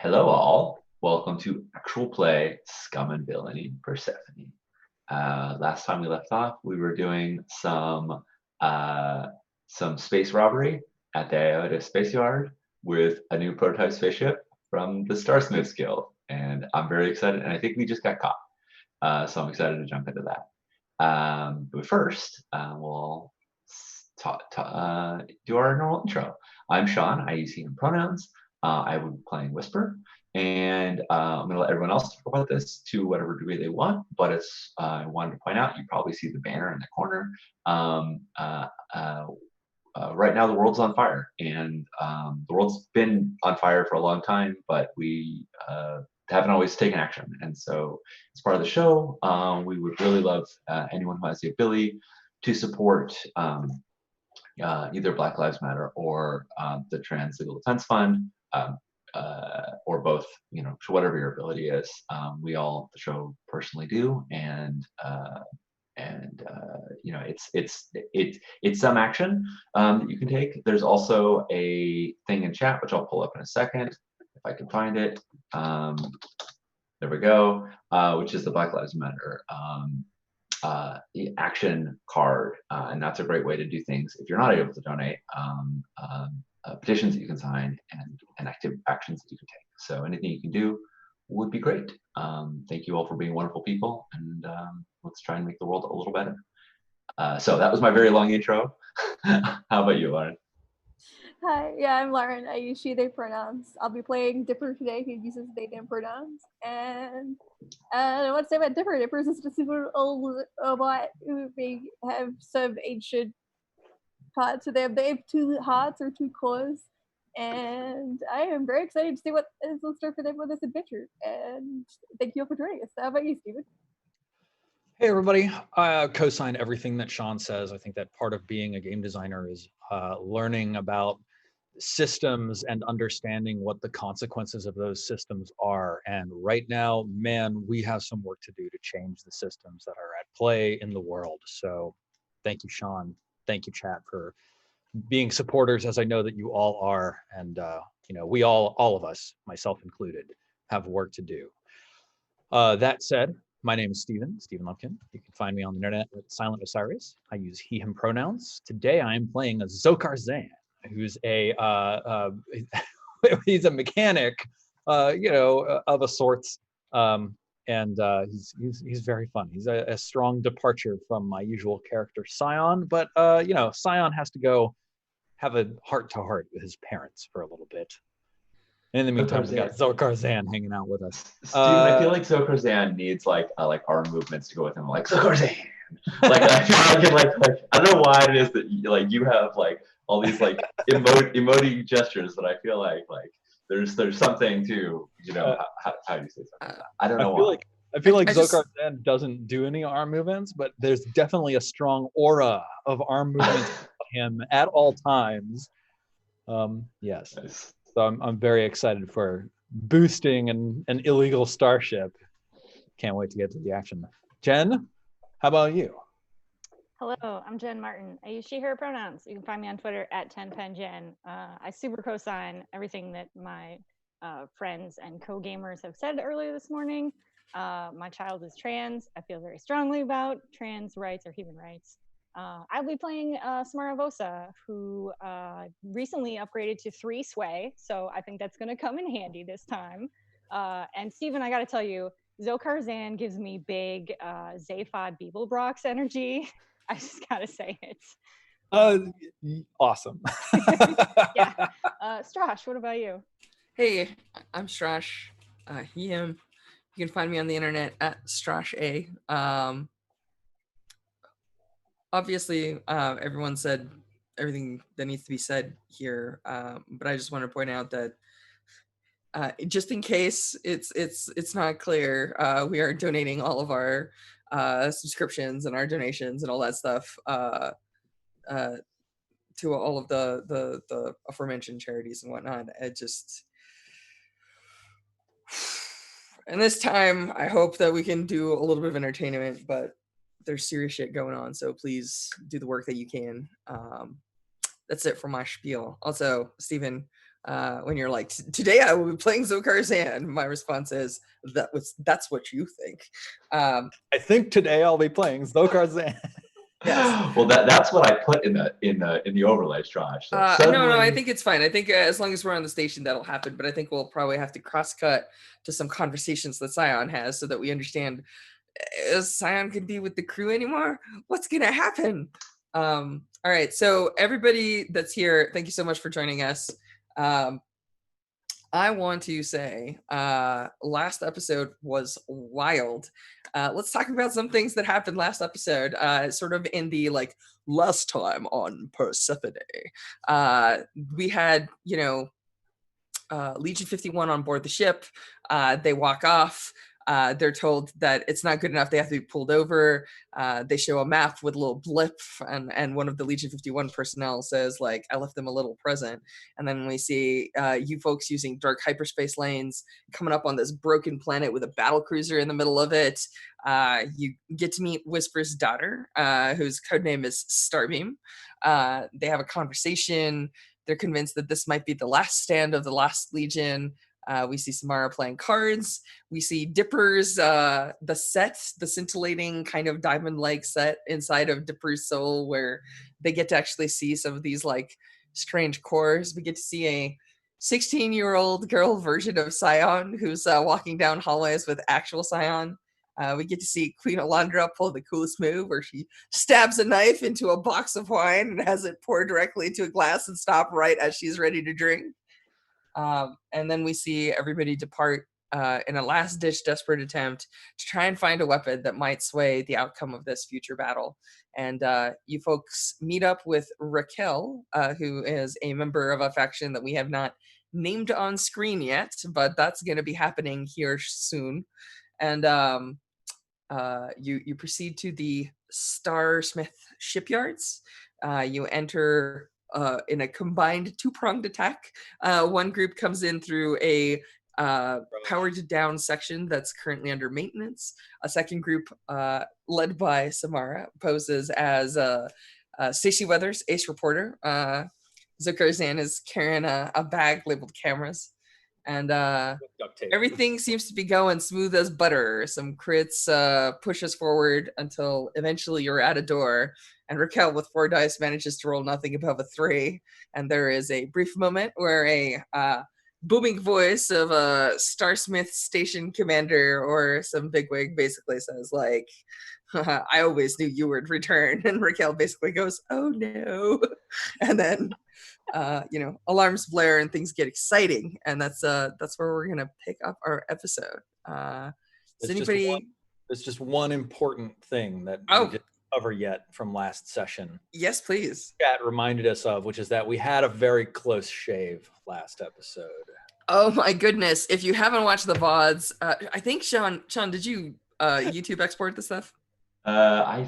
Hello, all. Welcome to actual play Scum and Villainy Persephone. Last time we left off, we were doing some space robbery at the Iota Space Yard with a new prototype spaceship from the Starsmiths Guild, and I'm very excited. And I think we just got caught, so I'm excited to jump into that. But first, we'll do our normal intro. I'm Sean. I use he and pronouns. I will be playing Whisper, and I'm going to let everyone else talk about this to whatever degree they want. But it's I wanted to point out, you probably see the banner in the corner. Um, uh, uh, right now, the world's on fire, and the world's been on fire for a long time, but we haven't always taken action. And so, as part of the show, we would really love anyone who has the ability to support either Black Lives Matter or the Trans Legal Defense Fund, or both, to whatever your ability is. We all, the show, personally do, and it's some action that you can take. There's also a thing in chat, which I'll pull up in a second if I can find it. There we go, which is the Black Lives Matter the action card, and that's a great way to do things if you're not able to donate. Petitions that you can sign and active actions that you can take. So anything you can do would be great. Thank you all for being wonderful people, and let's try and make the world a little better. So that was my very long intro. How about you, Lauren? Hi, I'm Lauren. I use she, they pronouns. I'll be playing Dipper today, who uses they, them pronouns. And I want to say about Dipper. Dipper is a super old robot who may have some ancient parts of them. They have two hearts or two claws. And I am very excited to see what is in store for them with this adventure. And thank you all for joining us. How about you, Steven? Hey everybody, I co-sign everything that Sean says. I think that part of being a game designer is learning about systems and understanding what the consequences of those systems are. And right now, man, we have some work to do to change the systems that are at play in the world. So thank you, Sean. Thank you, chat, for being supporters, as I know that you all are. And we all of us, myself included, have work to do. That said, my name is Steven Lumpkin. You can find me on the internet at Silent Osiris. I use he, him pronouns. Today I am playing a Zokar Zan, who's he's a mechanic, of a sorts. And he's very fun. He's a strong departure from my usual character Scion, but Scion has to go have a heart-to-heart with his parents for a little bit. And in the meantime, we got Zokar Zan hanging out with us. Steven, I feel like Zokar Zan needs like arm movements to go with him. Like Zokar Zan. I feel like I don't know why it is that you have like all these like emoting gestures that I feel like there's something to how you say something. I don't know why. I feel like Zokar Zan doesn't do any arm movements, but there's definitely a strong aura of arm movements on him at all times. Yes. Nice. So I'm very excited for boosting an illegal starship. Can't wait to get to the action. Jen, how about you? Hello, I'm Jen Martin. I use she, her pronouns. You can find me on Twitter at 10penjen. I super co-sign everything that my friends and co-gamers have said earlier this morning. My child is trans. I feel very strongly about trans rights or human rights. I'll be playing Smaravosa, who recently upgraded to 3 sway, so I think that's going to come in handy this time. And Steven, I got to tell you, Zokar Zan gives me big Zaphod Beeblebrox energy. I just got to say it. Awesome. Yeah. Strash, what about you? Hey, I'm Strash. He, him. You can find me on the internet at Strash A. Obviously, everyone said everything that needs to be said here, but I just want to point out that just in case it's not clear, we are donating all of our subscriptions and our donations and all that stuff to all of the aforementioned charities and whatnot. And this time, I hope that we can do a little bit of entertainment, but there's serious shit going on, so please do the work that you can. That's it for my spiel. Also, Steven, when you're like, today I will be playing Zokarzan. My response is, that's what you think. I think today I'll be playing Zokarzan. Yes. Well, that's what I put in the overlays, Josh. So No, suddenly, I think it's fine. I think as long as we're on the station, that'll happen. But I think we'll probably have to cross-cut to some conversations that Scion has so that we understand, is Scion could be with the crew anymore? What's going to happen? All right. So everybody that's here, thank you so much for joining us. I want to say last episode was wild. Let's talk about some things that happened last episode, sort of in the like last time on Persephone. We had, Legion 51 on board the ship. They walk off. They're told that it's not good enough. They have to be pulled over. They show a map with a little blip, and one of the Legion 51 personnel says, like, I left them a little present. And then we see you folks using dark hyperspace lanes coming up on this broken planet with a battle cruiser in the middle of it. You get to meet Whisper's daughter, whose codename is Starbeam. They have a conversation. They're convinced that this might be the last stand of the last Legion. We see Samara playing cards. We see Dipper's, the scintillating kind of diamond-like set inside of Dipper's soul, where they get to actually see some of these like strange cores. We get to see a 16-year-old girl version of Scion who's walking down hallways with actual Scion. We get to see Queen Alondra pull the coolest move where she stabs a knife into a box of wine and has it pour directly into a glass and stop right as she's ready to drink. And then we see everybody depart in a last-ditch desperate attempt to try and find a weapon that might sway the outcome of this future battle. And you folks meet up with Raquel, who is a member of a faction that we have not named on screen yet, but that's going to be happening here soon. And you proceed to the Starsmith shipyards. You enter in a combined two-pronged attack. One group comes in through a powered down section that's currently under maintenance. A second group, led by Samara, poses as Stacey Weathers, ace reporter. Zokarzan is carrying a bag labeled cameras. And everything seems to be going smooth as butter. Some crits push us forward until eventually you're at a door. And Raquel, with 4 dice, manages to roll nothing above a 3. And there is a brief moment where a booming voice of a Starsmith station commander or some bigwig basically says, like, I always knew you would return. And Raquel basically goes, oh no. And then alarms blare and things get exciting, and that's where we're gonna pick up our episode. There's just one important thing that we didn't cover yet from last session. Yes, please. Chat reminded us of, which is that we had a very close shave last episode. Oh my goodness! If you haven't watched the VODs, I think Sean, did you YouTube export the stuff? I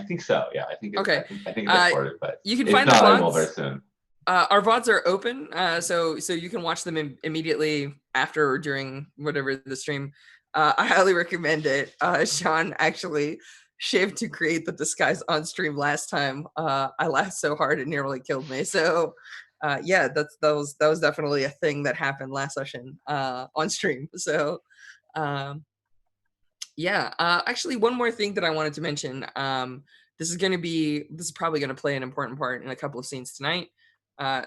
think so. Yeah, I think okay. I think it's recorded, but you can find the VODs very soon. Our VODs are open, so you can watch them immediately after or during whatever the stream. I highly recommend it. Sean actually shaved to create the disguise on stream last time. I laughed so hard it nearly killed me. So that was definitely a thing that happened last session on stream. So. Actually, one more thing that I wanted to mention. This is probably going to play an important part in a couple of scenes tonight.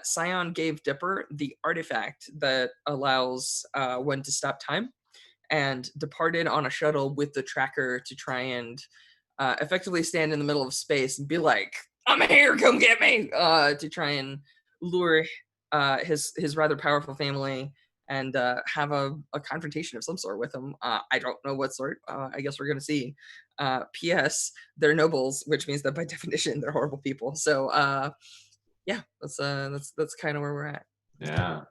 Scion gave Dipper the artifact that allows one to stop time, and departed on a shuttle with the tracker to try and effectively stand in the middle of space and be like, I'm here, come get me, to try and lure his rather powerful family and have a confrontation of some sort with them. I don't know what sort. I guess we're going to see. P.S. They're nobles, which means that by definition they're horrible people. So that's kind of where we're at. Yeah.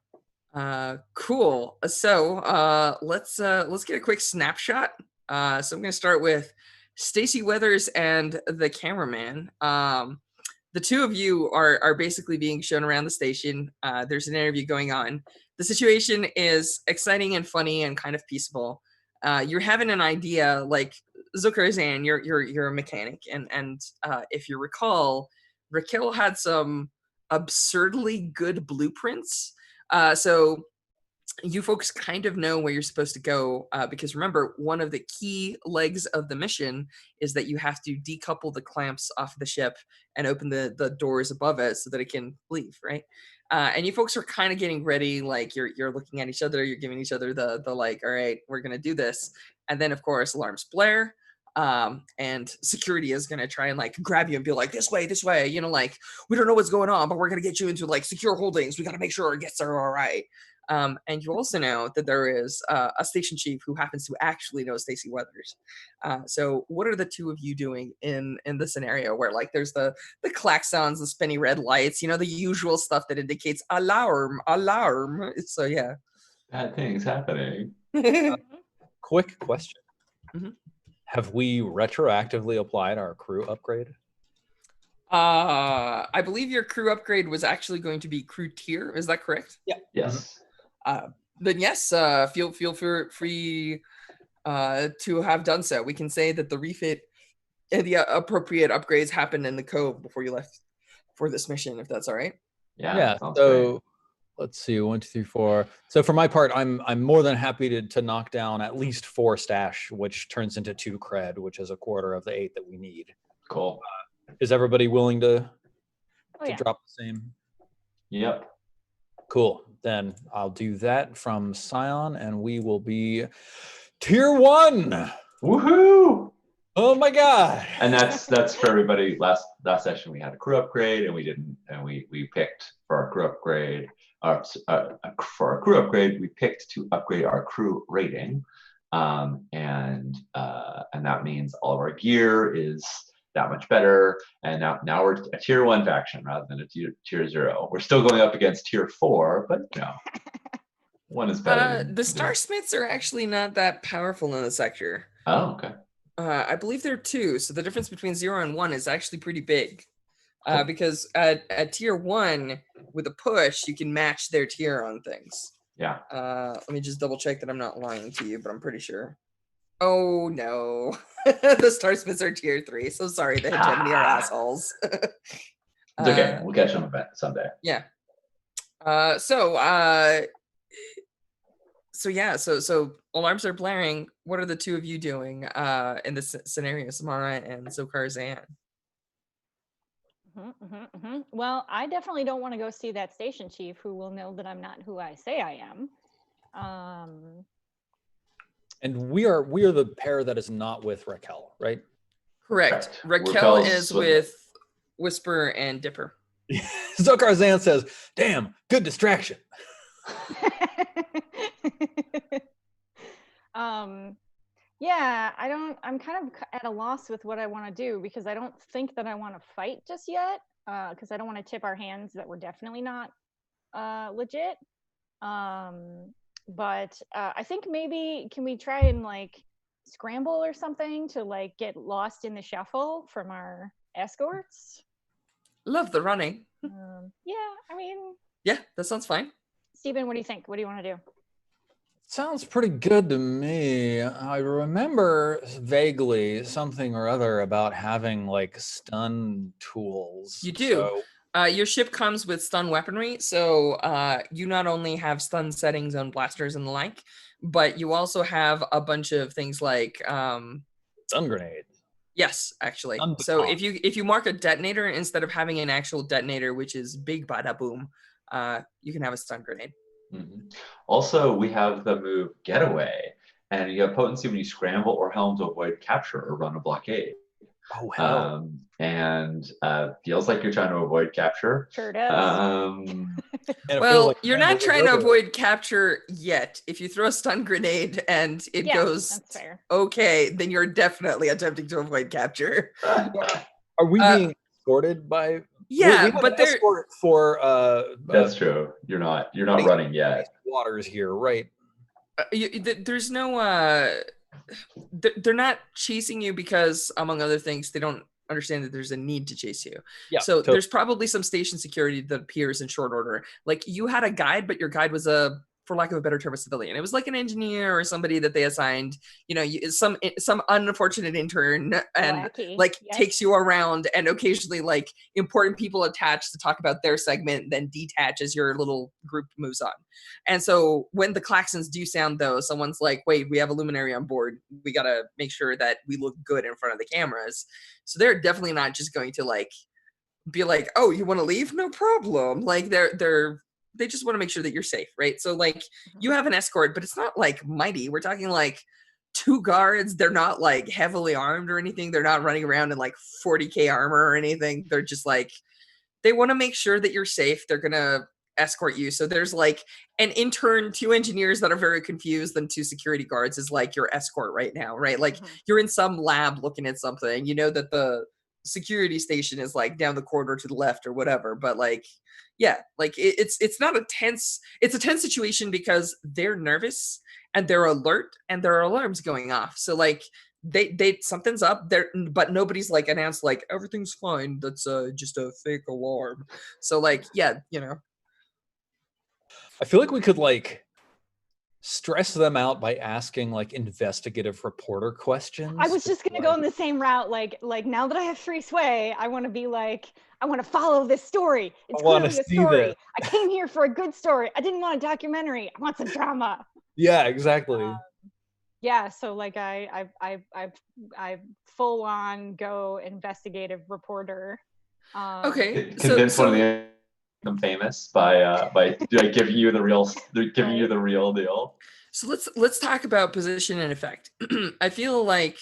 Cool. So let's get a quick snapshot. So I'm going to start with Stacey Weathers and the cameraman. The two of you are basically being shown around the station. There's an interview going on. The situation is exciting and funny and kind of peaceful. You're having an idea, like Zokarzan, you're a mechanic, and if you recall, Raquel had some absurdly good blueprints. So you folks kind of know where you're supposed to go, because remember, one of the key legs of the mission is that you have to decouple the clamps off the ship and open the doors above it so that it can leave, right? And you folks are kind of getting ready, like you're looking at each other, you're giving each other the like, all right, we're gonna do this. And then of course alarms blare, and security is gonna try and like grab you and be like, this way, like, we don't know what's going on, but we're gonna get you into like secure holdings. We gotta make sure our guests are all right. And you also know that there is a station chief who happens to actually know Stacey Weathers. So what are the two of you doing in the scenario where like there's the klaxons, the spinny red lights, the usual stuff that indicates alarm. So yeah. Bad things happening. Quick question. Mhm. Have we retroactively applied our crew upgrade? I believe your crew upgrade was actually going to be crew tier. Is that correct? Yeah. Yes. Then yes, feel free to have done so. We can say that the refit and the appropriate upgrades happened in the cove before you left for this mission, if that's all right. Yeah. Sounds So great. let's see, 1, 2, 3, 4. So for my part, I'm more than happy to knock down at least 4 stash, which turns into 2 cred, which is a quarter of the 8 that we need. Cool. Is everybody willing to Yeah. drop the same? Yep. Cool. Then I'll do that from Scion, and we will be tier 1. Woohoo! Oh my god! And that's for everybody. Last session we had a crew upgrade, and we picked for our crew upgrade. For our crew upgrade, we picked to upgrade our crew rating, and that means all of our gear is that much better. And now we're a tier 1 faction rather than a tier 0. We're still going up against tier 4, but 1 is better. The Starsmiths are actually not that powerful in the sector. Oh, okay. I believe there are 2, so the difference between 0 and 1 is actually pretty big. Cool. Because at tier 1, with a push, you can match their tier on things. Yeah. Let me just double check that I'm not lying to you, but I'm pretty sure. Oh no, the Starsmiths are tier 3. So sorry, the hegemony are assholes. It's okay. We'll catch them someday. Yeah. So alarms are blaring. What are the two of you doing in this scenario, Samara and Zokar Zan? Well, I definitely don't want to go see that station chief who will know that I'm not who I say I am. And we are the pair that is not with Raquel, right? Correct. Raquel Raquel's is with Whisper and Dipper. Zokar Zan says, damn, good distraction. Yeah, I'm kind of at a loss with what I want to do because I don't think that I want to fight just yet because I don't want to tip our hands that we're definitely not legit. But I think maybe can we try and like scramble or something to like get lost in the shuffle from our escorts? Love the running. Yeah, I mean. Yeah, that sounds fine. Steven, what do you think? What do you want to do? Sounds pretty good to me. I remember vaguely something or other about having like stun tools. You do. Your ship comes with stun weaponry, so you not only have stun settings on blasters and the like, but you also have a bunch of things like stun grenades. Yes, actually. So if you mark a detonator instead of having an actual detonator, which is big bada boom, you can have a stun grenade. Mm-hmm. Also, we have the move Getaway, and you have potency when you scramble or helm to avoid capture or run a blockade. Oh, hell. And feels like you're trying to avoid capture. Sure does. Well, like you're not trying to avoid capture yet. If you throw a stun grenade and it goes that's fair. Okay, then you're definitely attempting to avoid capture. Are we being escorted by? Yeah, but they're for. That's true. You're not running yet. Waters here, right? There's no. They're not chasing you because, among other things, they don't understand that there's a need to chase you. Yeah, so there's probably some station security that appears in short order. Like you had a guide, but your guide was a for lack of a better term, a civilian. It was like an engineer or somebody that they assigned, some unfortunate intern and Wacky. like Yes. takes you around, and occasionally like important people attach to talk about their segment, then detach as your little group moves on. And so when the klaxons do sound, though, someone's like, wait, we have a luminary on board. We got to make sure that we look good in front of the cameras. So they're definitely not just going to like be like, oh, you want to leave? No problem. Like they just want to make sure that you're safe, right? So like you have an escort, but it's not like mighty. We're talking like 2 guards. They're not like heavily armed or anything. They're not running around in like 40K armor or anything. They're just like, they want to make sure that you're safe. They're gonna escort you. So there's like an intern, 2 engineers that are very confused, then 2 security guards is like your escort right now, right? Like you're in some lab looking at something. You know that the security station is like down the corridor to the left or whatever, but like yeah, like it's not a tense, it's a tense situation because they're nervous and they're alert and there are alarms going off. So like they something's up there, but nobody's like announced like everything's fine, that's just a fake alarm. So like yeah, I feel like we could like stress them out by asking like investigative reporter questions. I was just gonna go in the same route. Like now that I have free sway, I want to be like, I want to follow this story. It's clearly a story. I came here for a good story. I didn't want a documentary. I want some drama. Yeah, exactly. Yeah, so like I full on go investigative reporter. Okay, Convince one of the become famous by like, giving you the real deal. So let's talk about position and effect. I feel like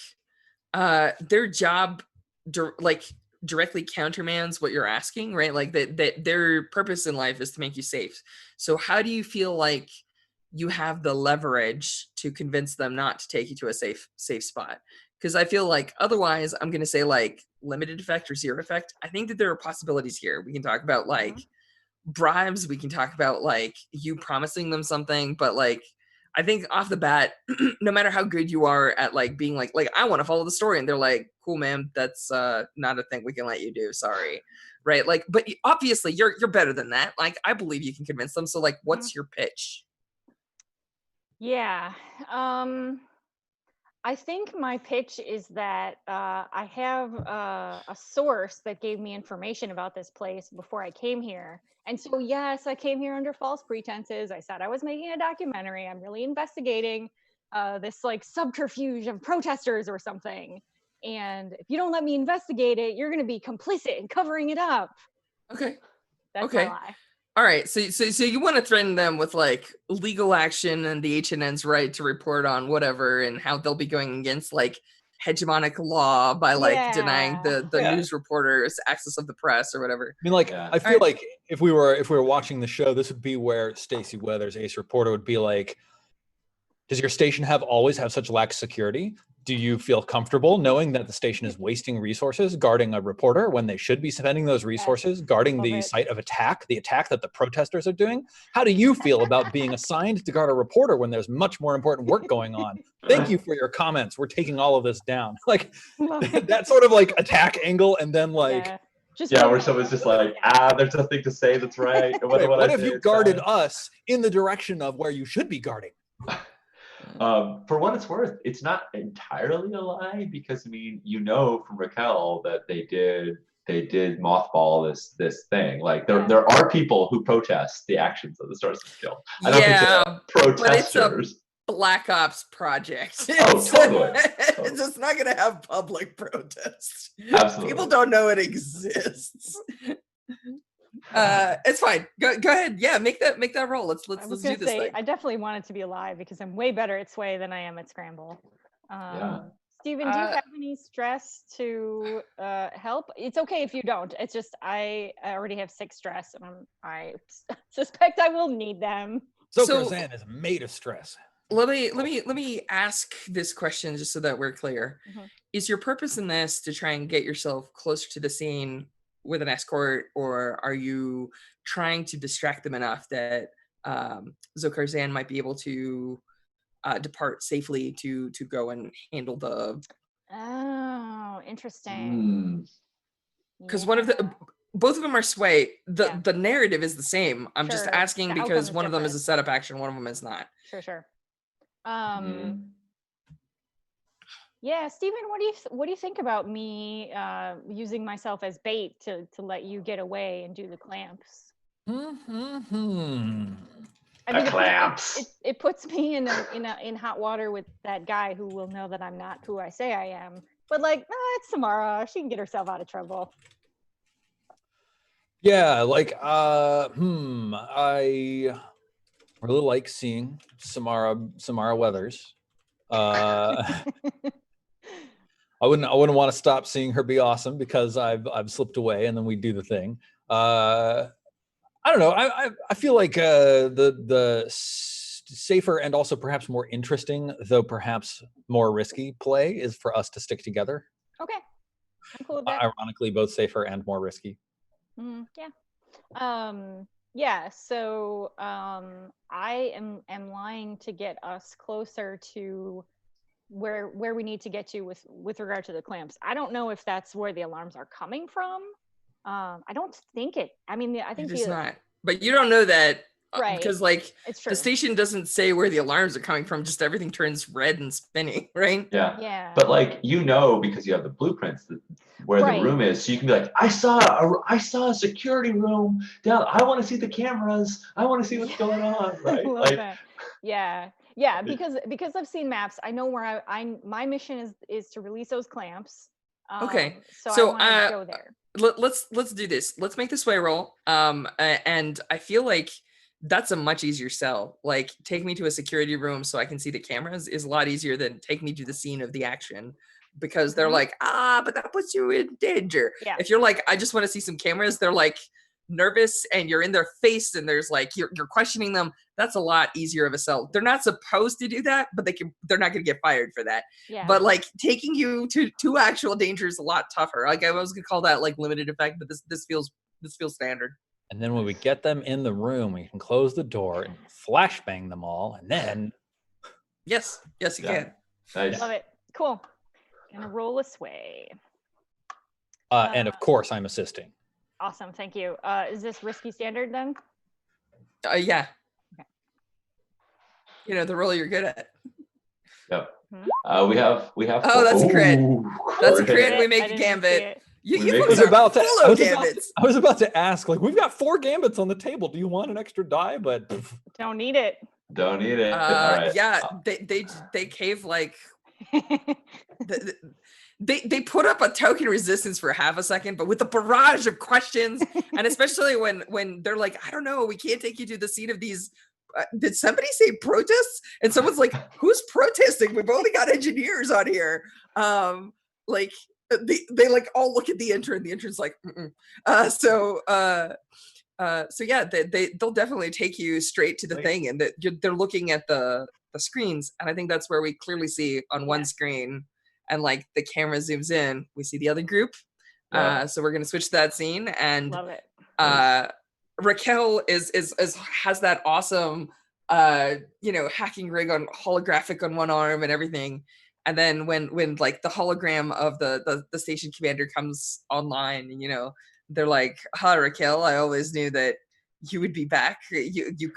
their job directly countermands what you're asking, right? Like that their purpose in life is to make you safe. So how do you feel like you have the leverage to convince them not to take you to a safe spot? Because I feel like otherwise I'm going to say like limited effect or zero effect. I think that there are possibilities here. We can talk about like bribes. We can talk about like you promising them something, but like I think off the bat, no matter how good you are at like being like I want to follow the story, and they're like, cool, man, that's not a thing we can let you do. Sorry, right? Like, but obviously you're better than that. Like, I believe you can convince them. So like, what's your pitch? Yeah. I think my pitch is that I have a source that gave me information about this place before I came here. And so, yes, I came here under false pretenses. I said I was making a documentary. I'm really investigating this like subterfuge of protesters or something. And if you don't let me investigate it, you're going to be complicit in covering it up. Okay. That's my lie. All right, so you want to threaten them with like legal action and the HNN's right to report on whatever, and how they'll be going against like hegemonic law by like denying the news reporters access of the press or whatever. I mean, like I feel like if we were watching the show, this would be where Stacey Weathers, ace reporter, would be like, does your station always have such lax security? Do you feel comfortable knowing that the station is wasting resources guarding a reporter when they should be spending those resources guarding the site of attack, the attack that the protesters are doing? How do you feel about being assigned to guard a reporter when there's much more important work going on? Thank you for your comments. We're taking all of this down. Like that sort of like attack angle, and then like where someone's just like, there's nothing to say that's right. What if you guarded us in the direction of where you should be guarding? For what it's worth, it's not entirely a lie, because I mean, from Raquel that they did mothball this thing. Like there are people who protest the actions of the Stars Guild. I don't think they're protesters. But it's a Black Ops project. Totally. It's not going to have public protests. Absolutely. People don't know it exists. It's fine. Go ahead. Yeah, make that roll. Let's do this thing. I definitely want it to be a lie because I'm way better at Sway than I am at Scramble. Steven, do you have any stress to help? It's okay if you don't. It's just I already have 6 stress, and I suspect I will need them. So Zan is made of stress. Let me ask this question just so that we're clear. Is your purpose in this to try and get yourself closer to the scene with an escort, or are you trying to distract them enough that Zokar Zan might be able to depart safely to go and handle the... Oh, interesting. Because one of the... both of them are sway. Yeah. The narrative is the same. I'm just Sure. asking The outcome because is one of them is a different. setup action, one of them is not. Sure. Mhm. Yeah, Stephen, what do you think about me using myself as bait to let you get away and do the clamps? Mm-hmm. I mean, Clamps. it puts me in hot water with that guy who will know that I'm not who I say I am. But like, it's Samara. She can get herself out of trouble. Yeah, like I really like seeing Samara Weathers. I wouldn't want to stop seeing her be awesome because I've slipped away and then we do the thing. I don't know. I feel like the safer and also perhaps more interesting, though perhaps more risky play is for us to stick together. Okay, I'm cool with that. Ironically, both safer and more risky. Yeah. So I am lying to get us closer to where we need to get to with regard to the clamps. I don't know if that's where the alarms are coming from. I don't think it. I mean, I think It is not. But you don't know that right, because like it's true. the station doesn't say where the alarms are coming from. Just everything turns red and spinning, right? Yeah. But like because you have the blueprints where the room is, so you can be like, I saw a security room down. I want to see the cameras. I want to see what's going on, right? I love that. Yeah. Because I've seen maps. I know where my mission is to release those clamps. Okay. So I want to go there. Let's do this. Let's make the sway roll. And I feel like that's a much easier sell. Like, take me to a security room so I can see the cameras is a lot easier than take me to the scene of the action, because they're like, but that puts you in danger. Yeah. If you're like, I just want to see some cameras, they're like nervous and you're in their face and there's like you're questioning them. That's a lot easier of a sell. They're not supposed to do that, but they're not going to get fired for that. Yeah. But like taking you to actual danger is a lot tougher. Like, I was gonna call that like limited effect, but this feels standard. And then when we get them in the room, we can close the door and flashbang them all, and then yes, you can. Nice. Love it. Cool. Gonna roll a sway. And of course, I'm assisting. Awesome, thank you. Is this risky standard then? Yeah. Okay. You know the role you're good at. Yep. We have. Oh, that's a crit. That's a crit. We I make a didn't gambit. You We make folks a- are full of gambits. I was about to ask, like, we've got 4 gambits on the table. Do you want an extra die? But Don't need it. Don't need it. All right. Yeah, they cave like they put up a token resistance for half a second, but with a barrage of questions, and especially when they're like, I don't know, we can't take you to the scene of these. Did somebody say protests? And someone's like, who's protesting? We've only got engineers on here. Like they like all look at the intern. The intern's like, so yeah, they'll definitely take you straight to the thing, and they're looking at the screens, and I think that's where we clearly see on one screen, and like the camera zooms in, we see the other group. So we're gonna switch to that scene, and love it. Raquel has that awesome hacking rig on holographic on one arm and everything. And then when like the hologram of the station commander comes online, and they're like, "Hi, Raquel, I always knew that you would be back. You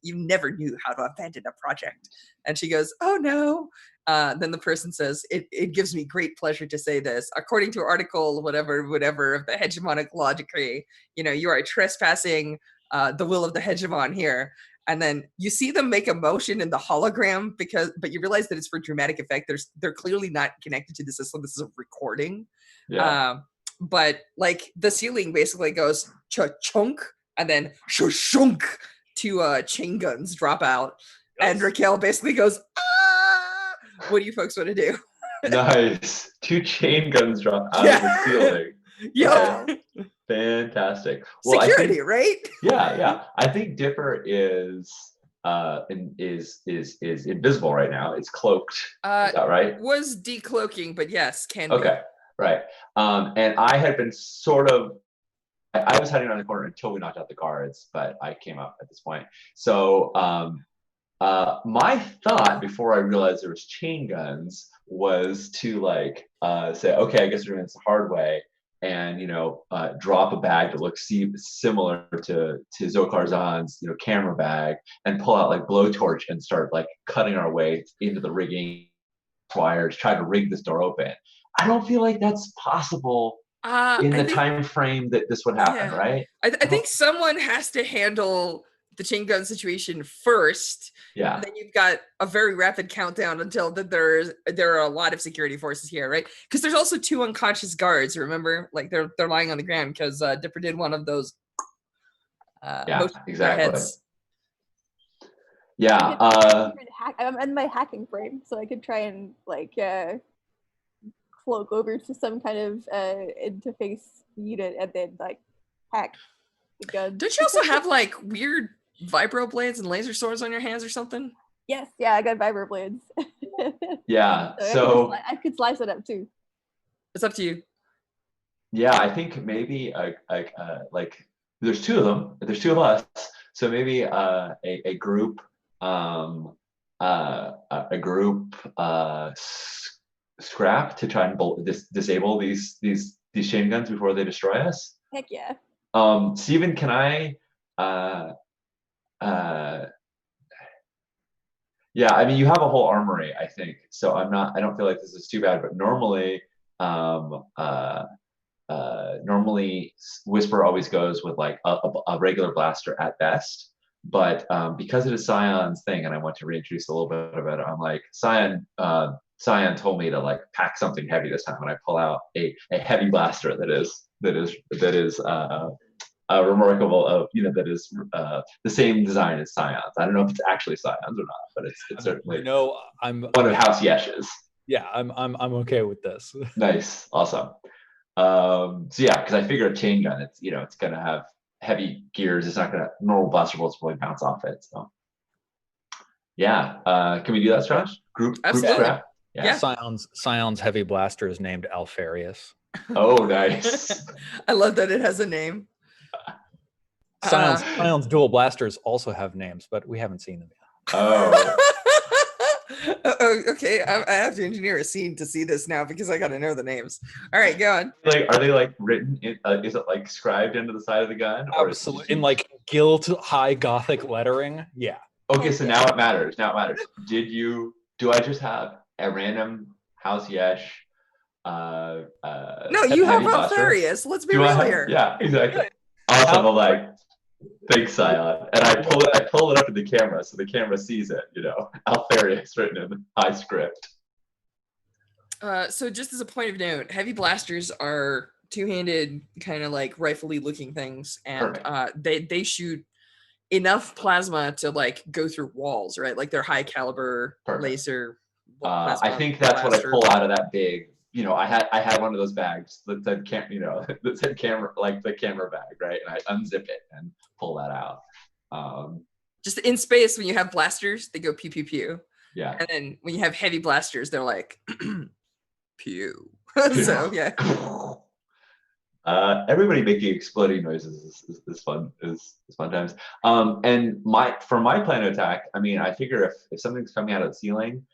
never knew how to abandon a project." And she goes, "Oh no." Then the person says, it gives me great pleasure to say this. According to article whatever of the hegemonic logic tree, you are trespassing the will of the hegemon here. And then you see them make a motion in the hologram but you realize that it's for dramatic effect. They're clearly not connected to the system. This is a recording. Yeah. But like the ceiling basically goes cha-chunk and then shunk, 2 chain guns drop out. Yes. And Raquel basically goes, ah! What do you folks want to do? Nice. 2 chain guns drop out of the ceiling. Yeah. Fantastic. Well, security, right? Yeah. I think Dipper is invisible right now. It's cloaked. Is that right? Was decloaking, but yes, can be. Okay. Right. And I had been sort of, I was hiding around the corner until we knocked out the guards, but I came up at this point. So my thought before I realized there was chain guns was to like say, okay, I guess we're doing this the hard way. and drop a bag that looks similar to Zokarzan's camera bag, and pull out like blowtorch and start like cutting our way into the rigging wires, try to rig this door open. I don't feel like that's possible in the time frame that this would happen, right? I think someone has to handle the chain gun situation first. Yeah. And then you've got a very rapid countdown until that there are a lot of security forces here, right? Because there's also 2 unconscious guards. Remember, like they're lying on the ground because Dipper did one of those. Yeah, exactly. Heads. Yeah. I'm in my hacking frame, so I could try and like cloak over to some kind of interface unit and then like hack the gun. Don't you also have like weird vibro blades and laser swords on your hands or something? Yes, yeah, I got vibro blades. Yeah, so I could slice it up too. It's up to you. Yeah, I think maybe like there's 2 of them. There's 2 of us, so maybe a group scrap to try and disable these chain guns before they destroy us. Heck yeah. Steven, can I yeah, I mean, you have a whole armory, I think, so I don't feel like this is too bad, but normally normally Whisper always goes with like a regular blaster at best, but because it is Scion's thing, and I want to reintroduce a little bit of it, I'm like, Scion told me to like pack something heavy this time, and I pull out a heavy blaster that is remarkable, that is the same design as Scion's. I don't know if it's actually Scion's or not, but it's certainly I'm one of House Yesh's. Yeah, I'm okay with this. Nice, awesome. So yeah, because I figure a chain gun, it's gonna have heavy gears. It's not gonna normal blaster bolts really bounce off it. So yeah, can we do that, Josh? Group scrap. Yeah. Scion's heavy blaster is named Alfarius. Oh, nice. I love that it has a name. Scion's dual blasters also have names, but we haven't seen them yet. Oh. Okay. I have to engineer a scene to see this now because I got to know the names. All right, go on. Like, are they like written? Is it like scribed into the side of the gun? Absolutely, in like gilt high Gothic lettering. Yeah. Okay, so now it matters. Do I just have a random House Yesh? No, you have Alfarius. Let's be real here. Yeah, exactly. Also, I'm like, thanks, Scion. And I pull it up in the camera so the camera sees it, Alfarius written in high script. So just as a point of note, heavy blasters are 2-handed, kind of like rifle-y looking things, and they shoot enough plasma to like go through walls, right? Like they're high caliber laser. I think that's what I pull out of that big. I had one of those bags that said that said camera, like the camera bag, right? And I unzip it and pull that out. Just in space, when you have blasters, they go pew pew pew. Yeah. And then when you have heavy blasters, they're like pew. So yeah. Everybody making exploding noises is fun. Is fun times. And for my plan of attack, I mean, I figure if something's coming out of the ceiling,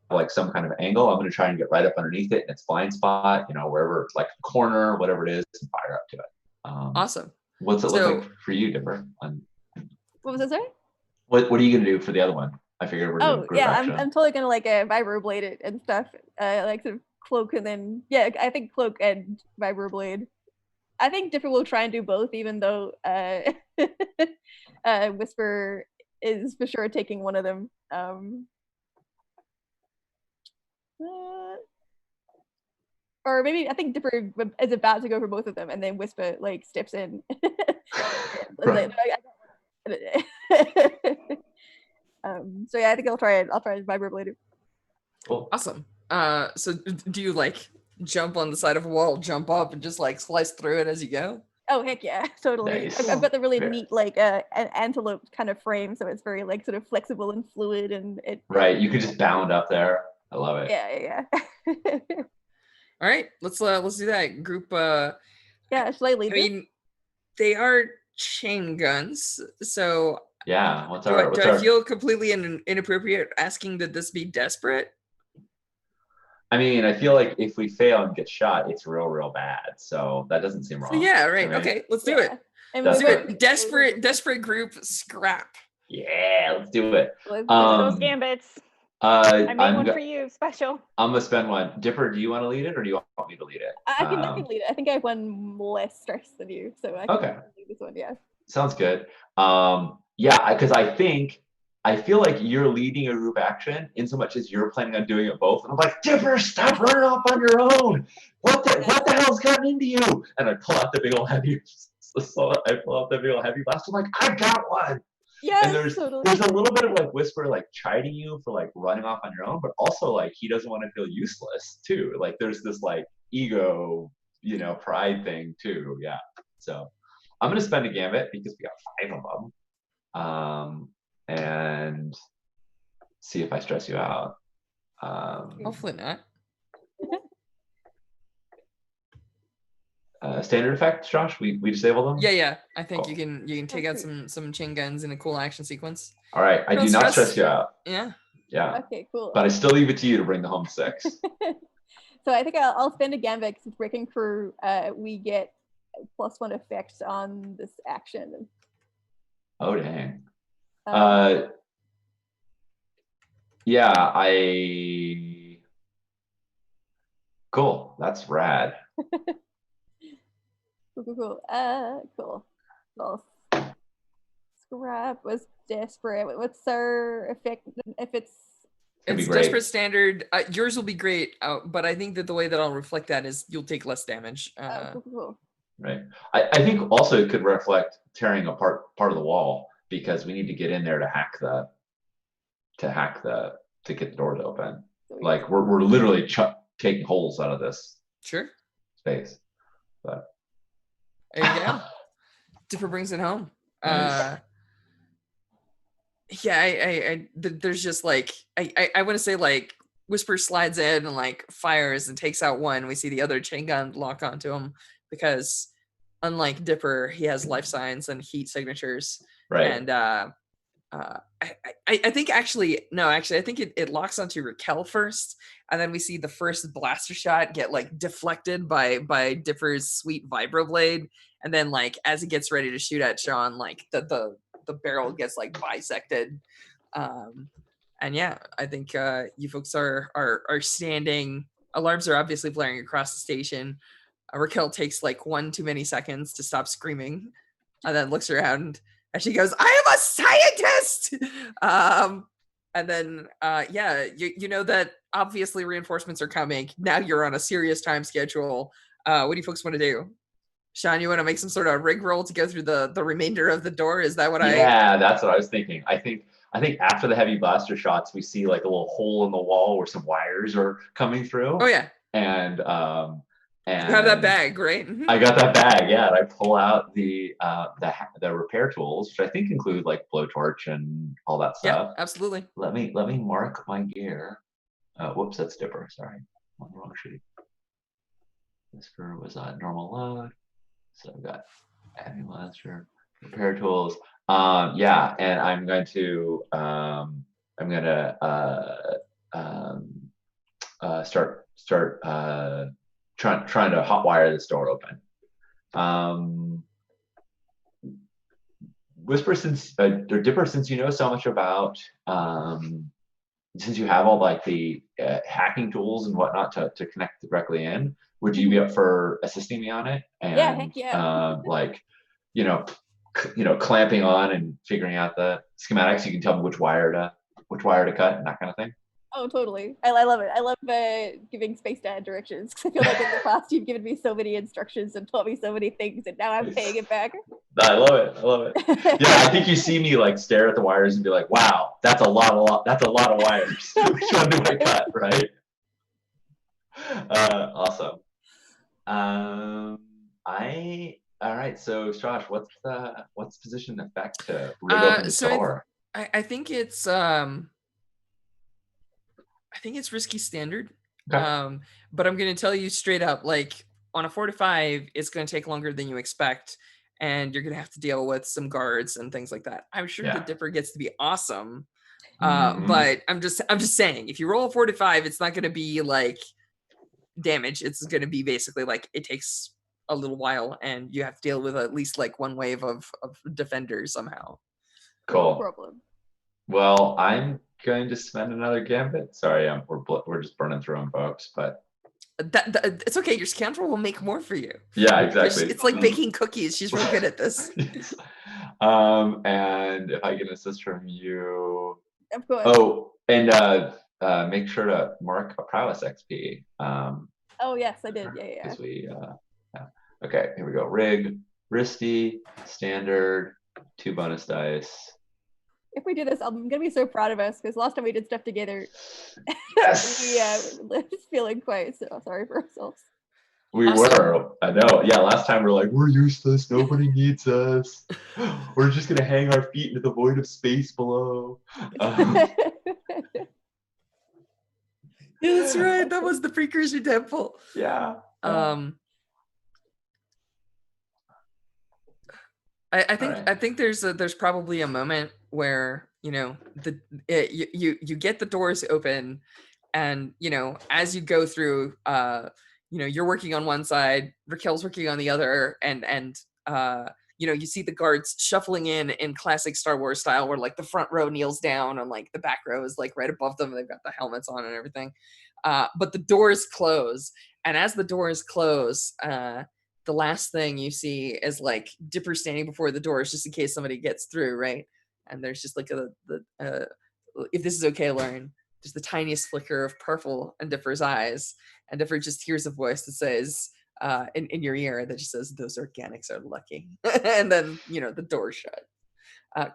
like some kind of angle, I'm going to try and get right up underneath it in its blind spot, wherever, like corner, whatever it is, and fire up to it. Awesome. What's it look like for you, Dipper? What was that, sorry? What are you going to do for the other one? I figured we're doing group action. I'm totally going to like vibroblade it and stuff, like sort of cloak, and then I think cloak and vibroblade. I think Dipper will try and do both, even though Whisper is for sure taking one of them. Or maybe I think Dipper is about to go for both of them, and then Whisper like steps in. So yeah, I think I'll try it. I'll try to vibroblade it. Cool. Awesome. So do you like jump on the side of a wall, jump up, and just like slice through it as you go? Oh heck yeah, totally. Nice. I've got the really neat like an antelope kind of frame, so it's very like sort of flexible and fluid, and it. Right, you could just bound up there. I love it. Yeah. All right, let's do that group. Yeah, should I lead? I mean, they are chain guns, so yeah. Do I feel completely inappropriate asking that this be desperate? I mean, I feel like if we fail and get shot, it's real bad. So that doesn't seem wrong. So yeah, to right. me. Okay, let's do it. And That's we Let's good. do it. Desperate group scrap. Yeah, let's do it. Let's Those gambits. I made one for you, special. I'm gonna spend one. Dipper, do you want to lead it, or do you want me to lead it? I can definitely lead it. I think I have one less stress than you, so I can lead this one. Yeah. Sounds good. Yeah, because I feel like you're leading a group action in so much as you're planning on doing it both. And I'm like, Dipper, stop running off on your own. What the hell's gotten into you? And I pull out the big old heavy. Blast. I'm like, I got one. Yeah. And there's a little bit of like Whisper like chiding you for like running off on your own, but also like he doesn't want to feel useless too. Like there's this like ego, pride thing too. Yeah. So I'm gonna spend a gambit because we got 5 of them. And see if I stress you out. Hopefully not. Standard effect, Josh. We disable them. Yeah. I think Cool. you can take out some chain guns in a cool action sequence. All right. I do not stress you out. Yeah. Okay, cool. But I still leave it to you to bring the home 6. So I think I'll spend a gambit because breaking crew. We get +1 effect on this action. Oh dang. Yeah. Cool. That's rad. Cool. Cool. Well, scrap was desperate. What's our effect if it's? It's desperate standard. Yours will be great, but I think that the way that I'll reflect that is you'll take less damage. Cool. Right. I think also it could reflect tearing apart part of the wall because we need to get in there to get the doors open. Like we're literally taking holes out of this space. But there you go. Dipper brings it home. Nice. Yeah, there's just like I want to say like Whisper slides in and like fires and takes out one. We see the other chain gun lock onto him because unlike Dipper, he has life signs and heat signatures. Right. And I think actually I think it locks onto Raquel first, and then we see the first blaster shot get like deflected by Dipper's sweet vibroblade, and then like as he gets ready to shoot at Sean, like the barrel gets like bisected. And yeah, I think you folks are standing. Alarms are obviously blaring across the station. Raquel takes like 1 too many seconds to stop screaming, and then looks around and she goes, "I am a scientist!" And then you know that obviously reinforcements are coming. Now you're on a serious time schedule. What do you folks want to do? Sean, you want to make some sort of rig roll to go through the remainder of the door? Is that what Yeah, that's what I was thinking. I think after the heavy blaster shots, we see like a little hole in the wall where some wires are coming through. Oh yeah. And you have that bag, right? I got that bag, yeah. And I pull out the repair tools, which I think include like blowtorch and all that stuff. Yeah, absolutely. Let me mark my gear. Whoops, that's Dipper. Sorry, on the wrong sheet. This was on normal load. So I've got heavy blaster, repair tools. Yeah, and I'm going to start trying to hotwire this door open. Whisper, or Dipper, since you know so much about, since you have all like the hacking tools and whatnot to connect directly in, would you be up for assisting me on it? And, yeah, heck yeah. Like, clamping on and figuring out the schematics. You can tell me which wire to cut and that kind of thing. Oh, totally. I love it. I love giving Space Dad directions because I feel like in the past you've given me so many instructions and taught me so many things, and now I'm paying it back. I love it. Yeah, I think you see me like stare at the wires and be like, "Wow, that's a lot of wires. Which one do I cut?" Right? Awesome. All right. So, Josh, what's position effect to rig open the door? I think it's risky standard. Okay. But I'm going to tell you straight up, like on a 4 to 5, it's going to take longer than you expect, and you're going to have to deal with some guards and things like that. I'm sure the Dipper gets to be awesome, but I'm just saying, if you roll a 4 to 5, it's not going to be like damage. It's going to be basically like it takes a little while, and you have to deal with at least like one wave of defenders somehow. No Cool. problem. Well, I'm going to spend another gambit. Sorry, we're just burning through them, folks. But That it's okay. Your scoundrel will make more for you. yeah, exactly. It's like baking cookies. She's real good at this. Yes. And if I get an assist from you, Of course. oh, and make sure to mark a prowess XP. Oh yes, I did. Yeah. Because we yeah. Okay, here we go. Rig, Risty, Standard, 2 bonus dice. If we do this, I'm gonna be so proud of us because last time we did stuff together, Yes. we're just feeling quite sorry for ourselves. We Awesome. were. I know. Yeah, last time we're like, we're useless. Nobody needs us. We're just gonna hang our feet into the void of space below. Yeah, that's right. That was the precursor temple. Yeah. I think Alright. I think there's probably a moment where you get the doors open, and as you go through, you're working on one side, Raquel's working on the other, and you see the guards shuffling in classic Star Wars style, where like the front row kneels down and like the back row is like right above them, and they've got the helmets on and everything. But the doors close, and as the doors close, the last thing you see is like Dipper standing before the doors just in case somebody gets through, right? And there's just like if this is okay, Lauren, there's the tiniest flicker of purple in Dipper's eyes, and Dipper just hears a voice that says, in your ear, that just says, "Those organics are lucky," and then the door shut.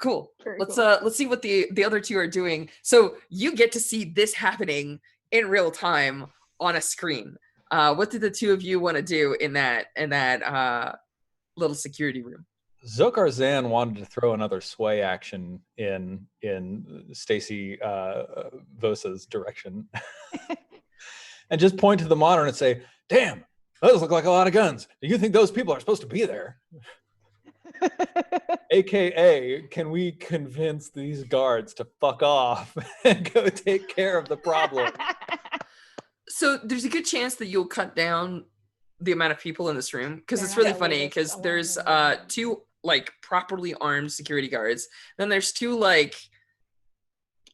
Cool. Very Let's cool. let's see what the other two are doing. So you get to see this happening in real time on a screen. What did the two of you want to do in that little security room? Zokar Zan wanted to throw another sway action in Stacy Vosa's direction, and just point to the monitor and say, "Damn, those look like a lot of guns. Do you think those people are supposed to be there?" AKA, can we convince these guards to fuck off and go take care of the problem? So there's a good chance that you'll cut down the amount of people in this room, because They're it's not really the funny, latest because alarm there's in the two like properly armed security guards. Then there's two like,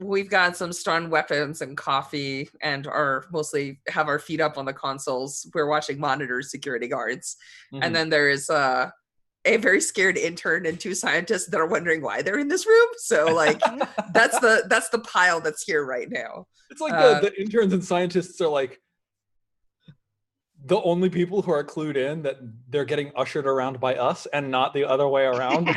we've got some stun weapons and coffee and are mostly have our feet up on the consoles. We're watching monitors security guards. Mhm. And then there is a very scared intern and 2 scientists that are wondering why they're in this room. So like that's the pile that's here right now. It's like the interns and scientists are like the only people who are clued in that they're getting ushered around by us and not the other way around.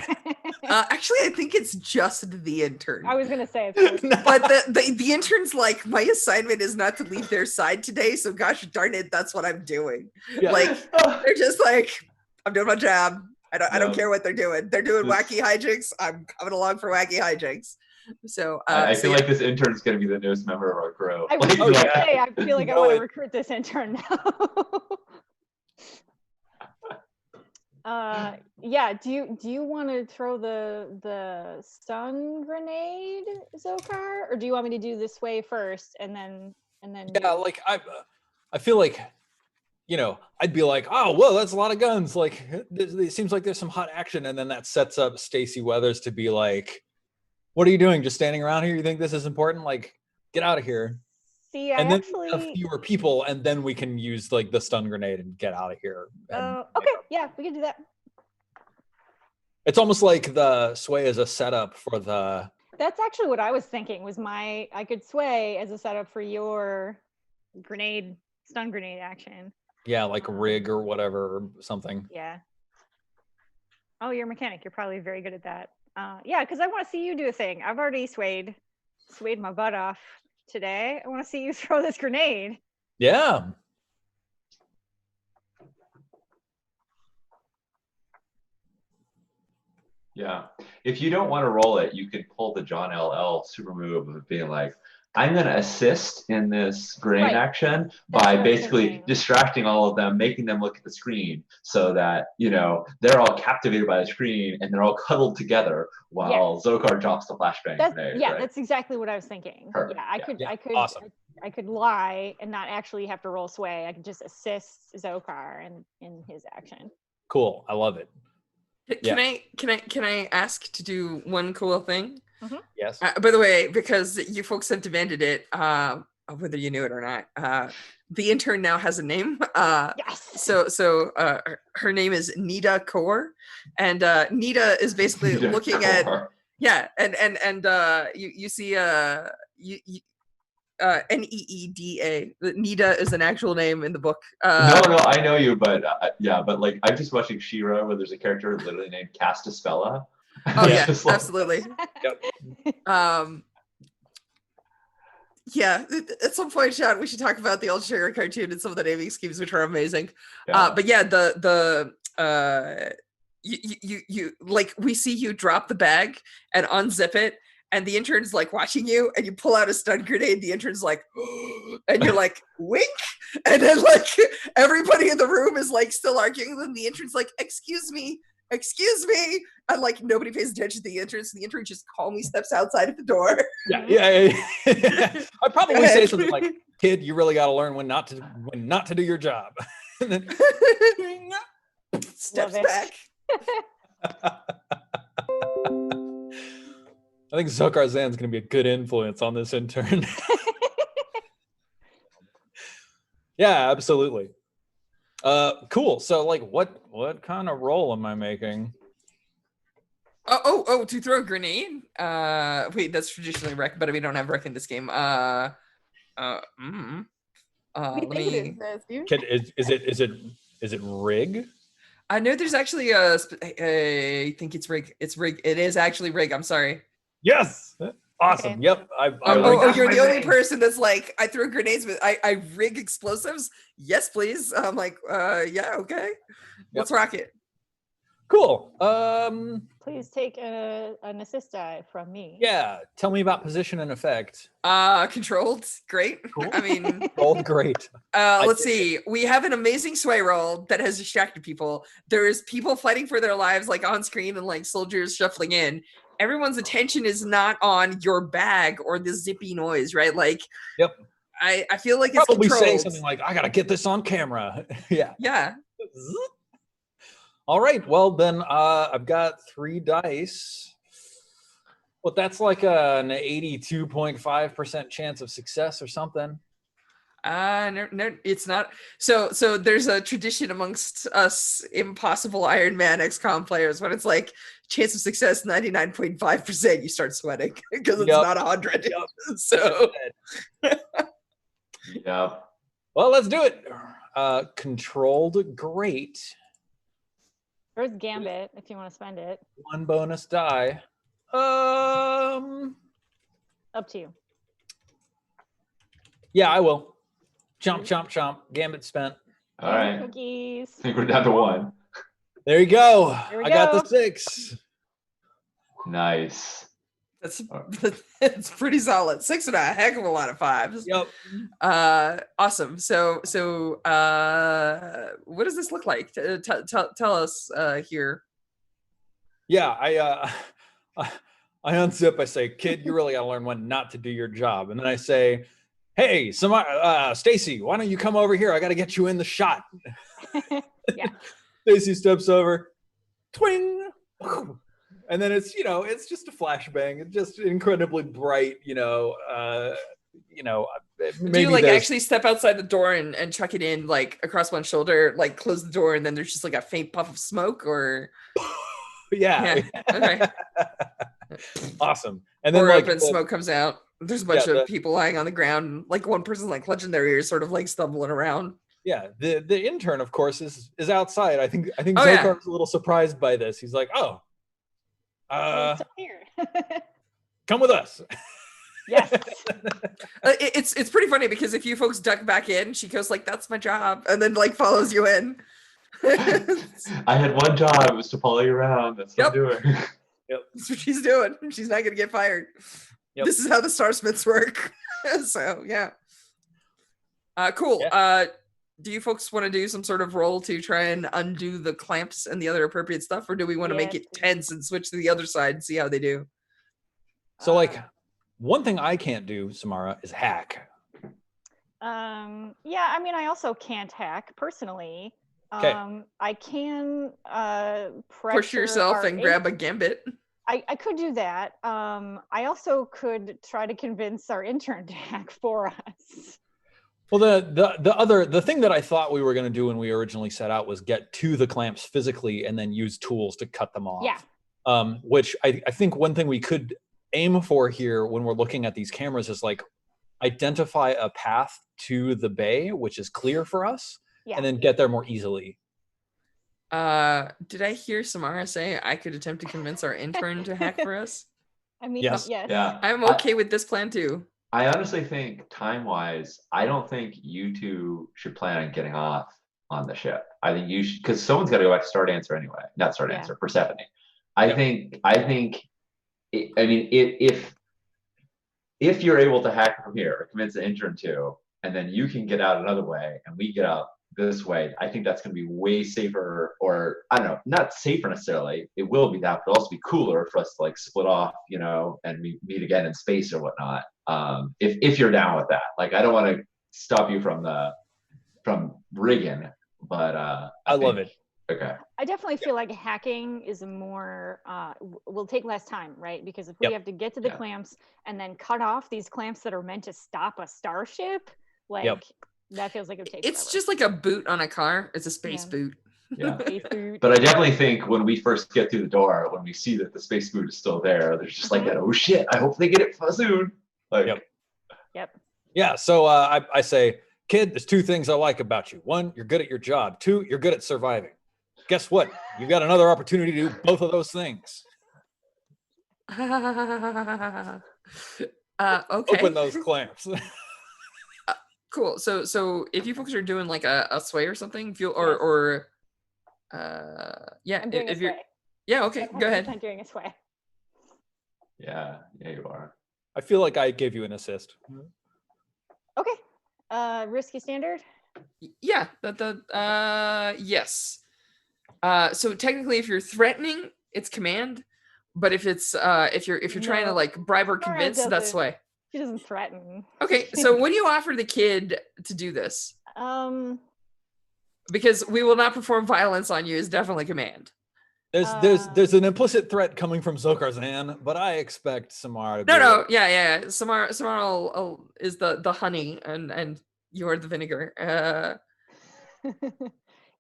Actually, I think it's just the intern. I was gonna say, it's But the intern's like, my assignment is not to leave their side today, so gosh darn it, that's what I'm doing. Yeah. Like they're just like, I'm doing my job. I don't Yeah. care what they're doing. They're doing This- wacky hijinks. I'm coming along for wacky hijinks. So I so feel yeah. like this intern's gonna be the newest member of our crew. I was Like, gonna yeah. say, I feel like I No, want to it- recruit this intern now. Yeah. Do you want to throw the stun grenade, Zokar, or do you want me to do the sway first and then? Yeah, like I feel like, I'd be like, oh, whoa, that's a lot of guns. Like, it seems like there's some hot action, and then that sets up Stacy Weathers to be like, "What are you doing? Just standing around here? You think this is important? Like, get out of here." See, I And then actually. we have fewer people, and then we can use like the stun grenade and get out of here. And Okay, yeah, we can do that. it's almost like the sway is a setup for the. That's actually what I was thinking. I could sway as a setup for your stun grenade action. Yeah, like rig or whatever, or something. Yeah. Oh, you're a mechanic. You're probably very good at that. Yeah, because I want to see you do a thing. I've already swayed my butt off today. I want to see you throw this grenade. Yeah. Yeah. If you don't want to roll it, you could pull the John LL super move of being like, I'm going to assist in this grenade Right. action That's by what I was basically thinking. distracting all of them, making them look at the screen so that, they're all captivated by the screen and they're all cuddled together while Zokar drops the flashbang grenade. Yeah, right? that's exactly what I was thinking. Perfect. Yeah, I could. Yeah, I could. awesome. I could lie and not actually have to roll sway. I could just assist Zokar in his action. Cool. I love it. Can I ask to do one cool thing? Yes. By the way, because you folks have demanded it, whether you knew it or not, the intern now has a name. Yes. So her name is Nita Kaur, and Nita is basically looking at and you see Needa. Nita is an actual name in the book. No, I know you, but but like I'm just watching She-Ra where there's a character literally named Castaspella. Oh yeah, Just like- absolutely. Yep. Yeah, at some point, Sean, we should talk about the old Sugar cartoon and some of the naming schemes, which are amazing. Yeah. But yeah, you like we see you drop the bag and unzip it, and the intern's like watching you, and you pull out a stun grenade. The intern's like, and you're like, wink, and then like everybody in the room is like still arguing. And the intern's like, excuse me, and like nobody pays attention to the intern. So the intern just calmly steps outside at the door. Yeah. I'd probably say something like, "Kid, you really got to learn when not to do your job." And then Steps Love it. back. I think Zokar Zan's going to be a good influence on this intern. Yeah, absolutely. Cool. So like what kind of role am I making? To throw a grenade? Wait, that's traditionally rec, but we don't have rec in this game. What Let do you think me. it is, dude? Is it rig? I know there's actually I think it's rig. It's rig. It is actually rig. I'm sorry. Yes. Awesome. Okay. Yep. You're the only thing. person that's like, I throw grenades, but I rig explosives. Yes, please. I'm like, yeah, okay. Let's rock it. Cool. Please take an assist die from me. Yeah. Tell me about position and effect. Controlled. Great. Cool. I mean, Rolled great. let's see. We have an amazing sway roll that has distracted people. There's people fighting for their lives, like on screen, and like soldiers shuffling in. Everyone's attention is not on your bag or the zippy noise, right? Like, Yep. I feel like it's Probably controlled. say something like, "I gotta get this on camera." Yeah. Yeah. All right. Well, then I've got 3 dice. Well, that's like an 82.5% chance of success or something. No, it's not. So there's a tradition amongst us impossible Iron Man XCOM players when it's like chance of success 99.5%. You start sweating because it's not 100. Yep. So Yeah. Well, let's do it. Controlled great. Where's Gambit if you want to spend it? 1 bonus die. Up to you. Yeah, I will. Chomp. Gambit spent. All right. Cookies. I think we're down to 1. There you go. There we I got go. the 6. Nice. that's pretty solid. 6 and a heck of a lot of 5s. Yep. Awesome. So what does this look like? Tell us here. Yeah, I unzip. I say, "Kid, you really got to learn when not to do your job." And then I say, "Hey, Stacy, why don't you come over here? I got to get you in the shot." Yeah. Stacy steps over, twing, and then it's just a flashbang. It's just incredibly bright. Do Maybe you like there's- actually step outside the door and chuck it in like across one shoulder, like close the door, and then there's just like a faint puff of smoke, or yeah. okay, Awesome. And then or like open smoke comes out. There's a bunch of people lying on the ground, like one person like clutching their ears, sort of like stumbling around. Yeah, the intern, of course, is outside. I think Oh, yeah. Zokar's a little surprised by this. He's like, "Oh, It's up here. come with us." Yes. It's pretty funny because if you folks duck back in, she goes like, "That's my job," and then like follows you in. I had one job. It was to follow you around. That's what I'm doing. That's what she's doing. She's not gonna get fired. Yep. This is how the Starsmiths work. So yeah. Cool. Yeah. Do you folks want to do some sort of roll to try and undo the clamps and the other appropriate stuff, or do we want to make Yes, it please. tense and switch to the other side and see how they do? So like, one thing I can't do, Samara, is hack. Yeah, I mean, I also can't hack personally. 'Kay. I can Push pressure yourself our and grab a gambit. I could do that. I also could try to convince our intern to hack for us. Well, the thing that I thought we were going to do when we originally set out was get to the clamps physically and then use tools to cut them off. Yeah. Which I think one thing we could aim for here when we're looking at these cameras is like identify a path to the bay, which is clear for us, Yeah. and then get there more easily. Did I hear Samara say I could attempt to convince our intern to hack for us? I mean, Yes. yes. Yeah. I'm okay with this plan too. I honestly think time-wise, I don't think you two should plan on getting off on the ship. I think you should, because someone's got to go back to Start Answer anyway. Not Start Yeah. Answer, Persephone. I Yep. think. I mean, if you're able to hack from here, or convince the intern to, and then you can get out another way, and we get out this way, I think that's going to be way safer, or I don't know, not safer necessarily. It will be that, but it'll also be cooler for us to like split off, you know, and meet again in space or whatnot. If you're down with that, like I don't want to stop you from rigging, but I love think- it. Okay. I definitely feel like hacking is a more will take less time, right? Because if we Yep. have to get to the Yeah. clamps and then cut off these clamps that are meant to stop a starship, like that feels like it would take It's forever. just like a boot on a car. It's a space Yeah. boot. Yeah. Space boot. But I definitely think when we first get through the door, when we see that the space boot is still there, there's just like that, oh shit, I hope they get it soon. Like, Yep. Yep. Yeah. So I say, kid, there's two things I like about you. One, you're good at your job. Two, you're good at surviving. Guess what? You got another opportunity to do both of those things. Okay. Open those clamps. Cool. So if you folks are doing like a sway or something, feel yeah, I'm doing a if you're sway. yeah, okay, go ahead. I'm doing a sway. yeah, you are. I feel like I gave you an assist. Okay. Risky standard. Yeah, yes. So technically if you're threatening, it's command, but if it's if you're trying to No. like bribe or Samara convince, that's doesn't. sway. She doesn't threaten. Okay, so what do you offer the kid to do this? Because we will not perform violence on you is definitely command. There's an implicit threat coming from Zokarzan, but I expect Samara to No, yeah. Samara is the honey and you're the vinegar.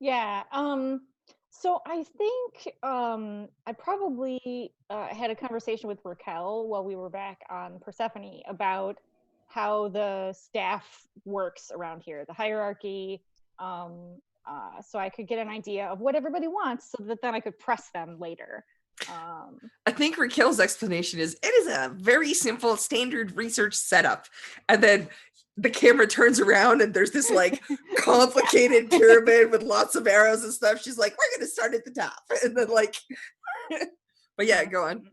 Yeah. So I think I probably had a conversation with Raquel while we were back on Persephone about how the staff works around here, the hierarchy. So I could get an idea of what everybody wants, so that then I could press them later. I think Raquel's explanation is it is a very simple standard research setup, and then the camera turns around and there's this like complicated pyramid with lots of arrows and stuff. She's like, we're gonna start at the top, and then like but yeah, go on.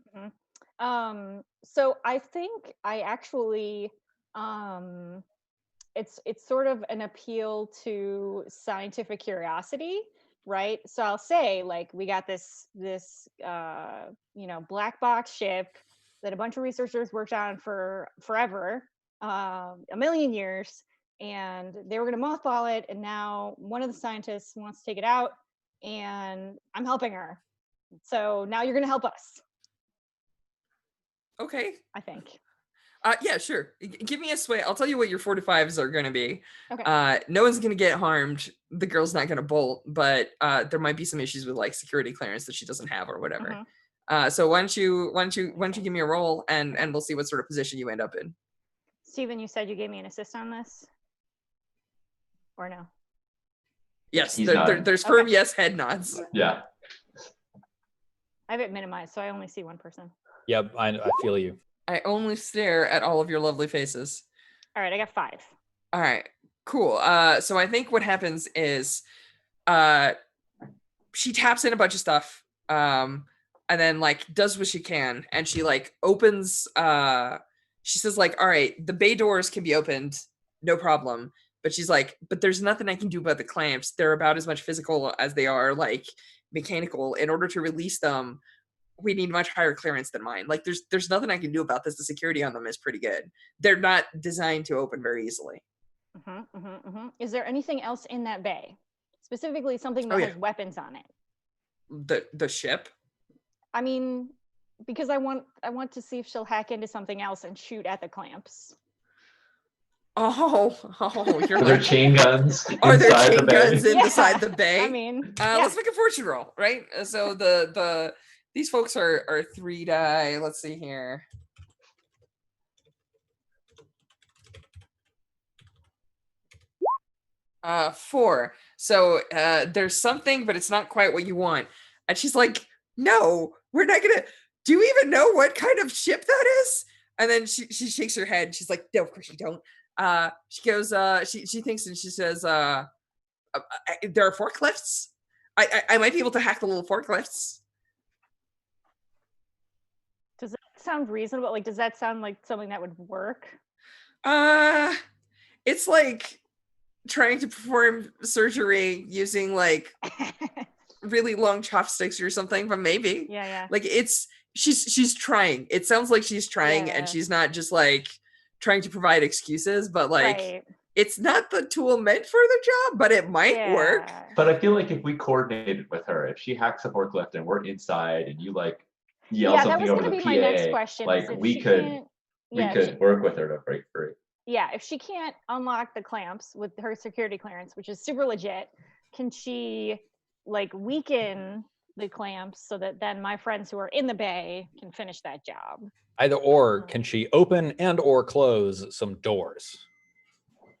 Mm-hmm. So I think I actually it's sort of an appeal to scientific curiosity, right? So I'll say, like, we got this black box ship that a bunch of researchers worked on for forever, a million years, and they were going to mothball it, and now one of the scientists wants to take it out, and I'm helping her. So now you're going to help us. Okay. I think. Yeah, sure. Give me a sway. I'll tell you what your 4 to 5s are going to be. Okay. No one's going to get harmed. The girl's not going to bolt, but there might be some issues with like security clearance that she doesn't have or whatever. So why don't you give me a roll and we'll see what sort of position you end up in. Steven, you said you gave me an assist on this, or no? Yes, He's nodding. there's firm Okay. yes head nods. Yeah. I have it minimized, so I only see one person. Yep, I feel you. I only stare at all of your lovely faces. All right, I got 5. All right, cool. So I think what happens is she taps in a bunch of stuff, and then like does what she can, and she like opens she says like, all right, the bay doors can be opened, no problem. But she's like, but there's nothing I can do about the clamps. They're about as much physical as they are like mechanical. In order to release them, we need much higher clearance than mine. Like there's nothing I can do about this. The security on them is pretty good. They're not designed to open very easily. Is there anything else in that bay? Specifically something that has weapons on it? The ship? I mean, because I want to see if she'll hack into something else and shoot at the clamps. Oh, you're Are there chain guns Are there inside the chain bay? guns inside the bay? I mean, let's make a fortune roll, right? So these folks are 3 die. Let's see here. Four. So there's something, but it's not quite what you want. And she's like, no, we're not gonna. Do you even know what kind of ship that is? And then she shakes her head. She's like, no, of course you don't. She goes, she thinks and she says, there are forklifts. I might be able to hack the little forklifts. Does that sound reasonable? Like, does that sound like something that would work? It's like trying to perform surgery using like really long chopsticks or something, but maybe. Yeah. Like she's trying. It sounds like she's trying, and she's not just like trying to provide excuses, but like it's not the tool meant for the job, but it might work. But I feel like if we coordinated with her, if she hacks a forklift and we're inside and you like yell something over the PA, my next question, like we could work with her to break free. Yeah, if she can't unlock the clamps with her security clearance, which is super legit, can she like weaken the clamps so that then my friends who are in the bay can finish that job? Either or, can she open and or close some doors?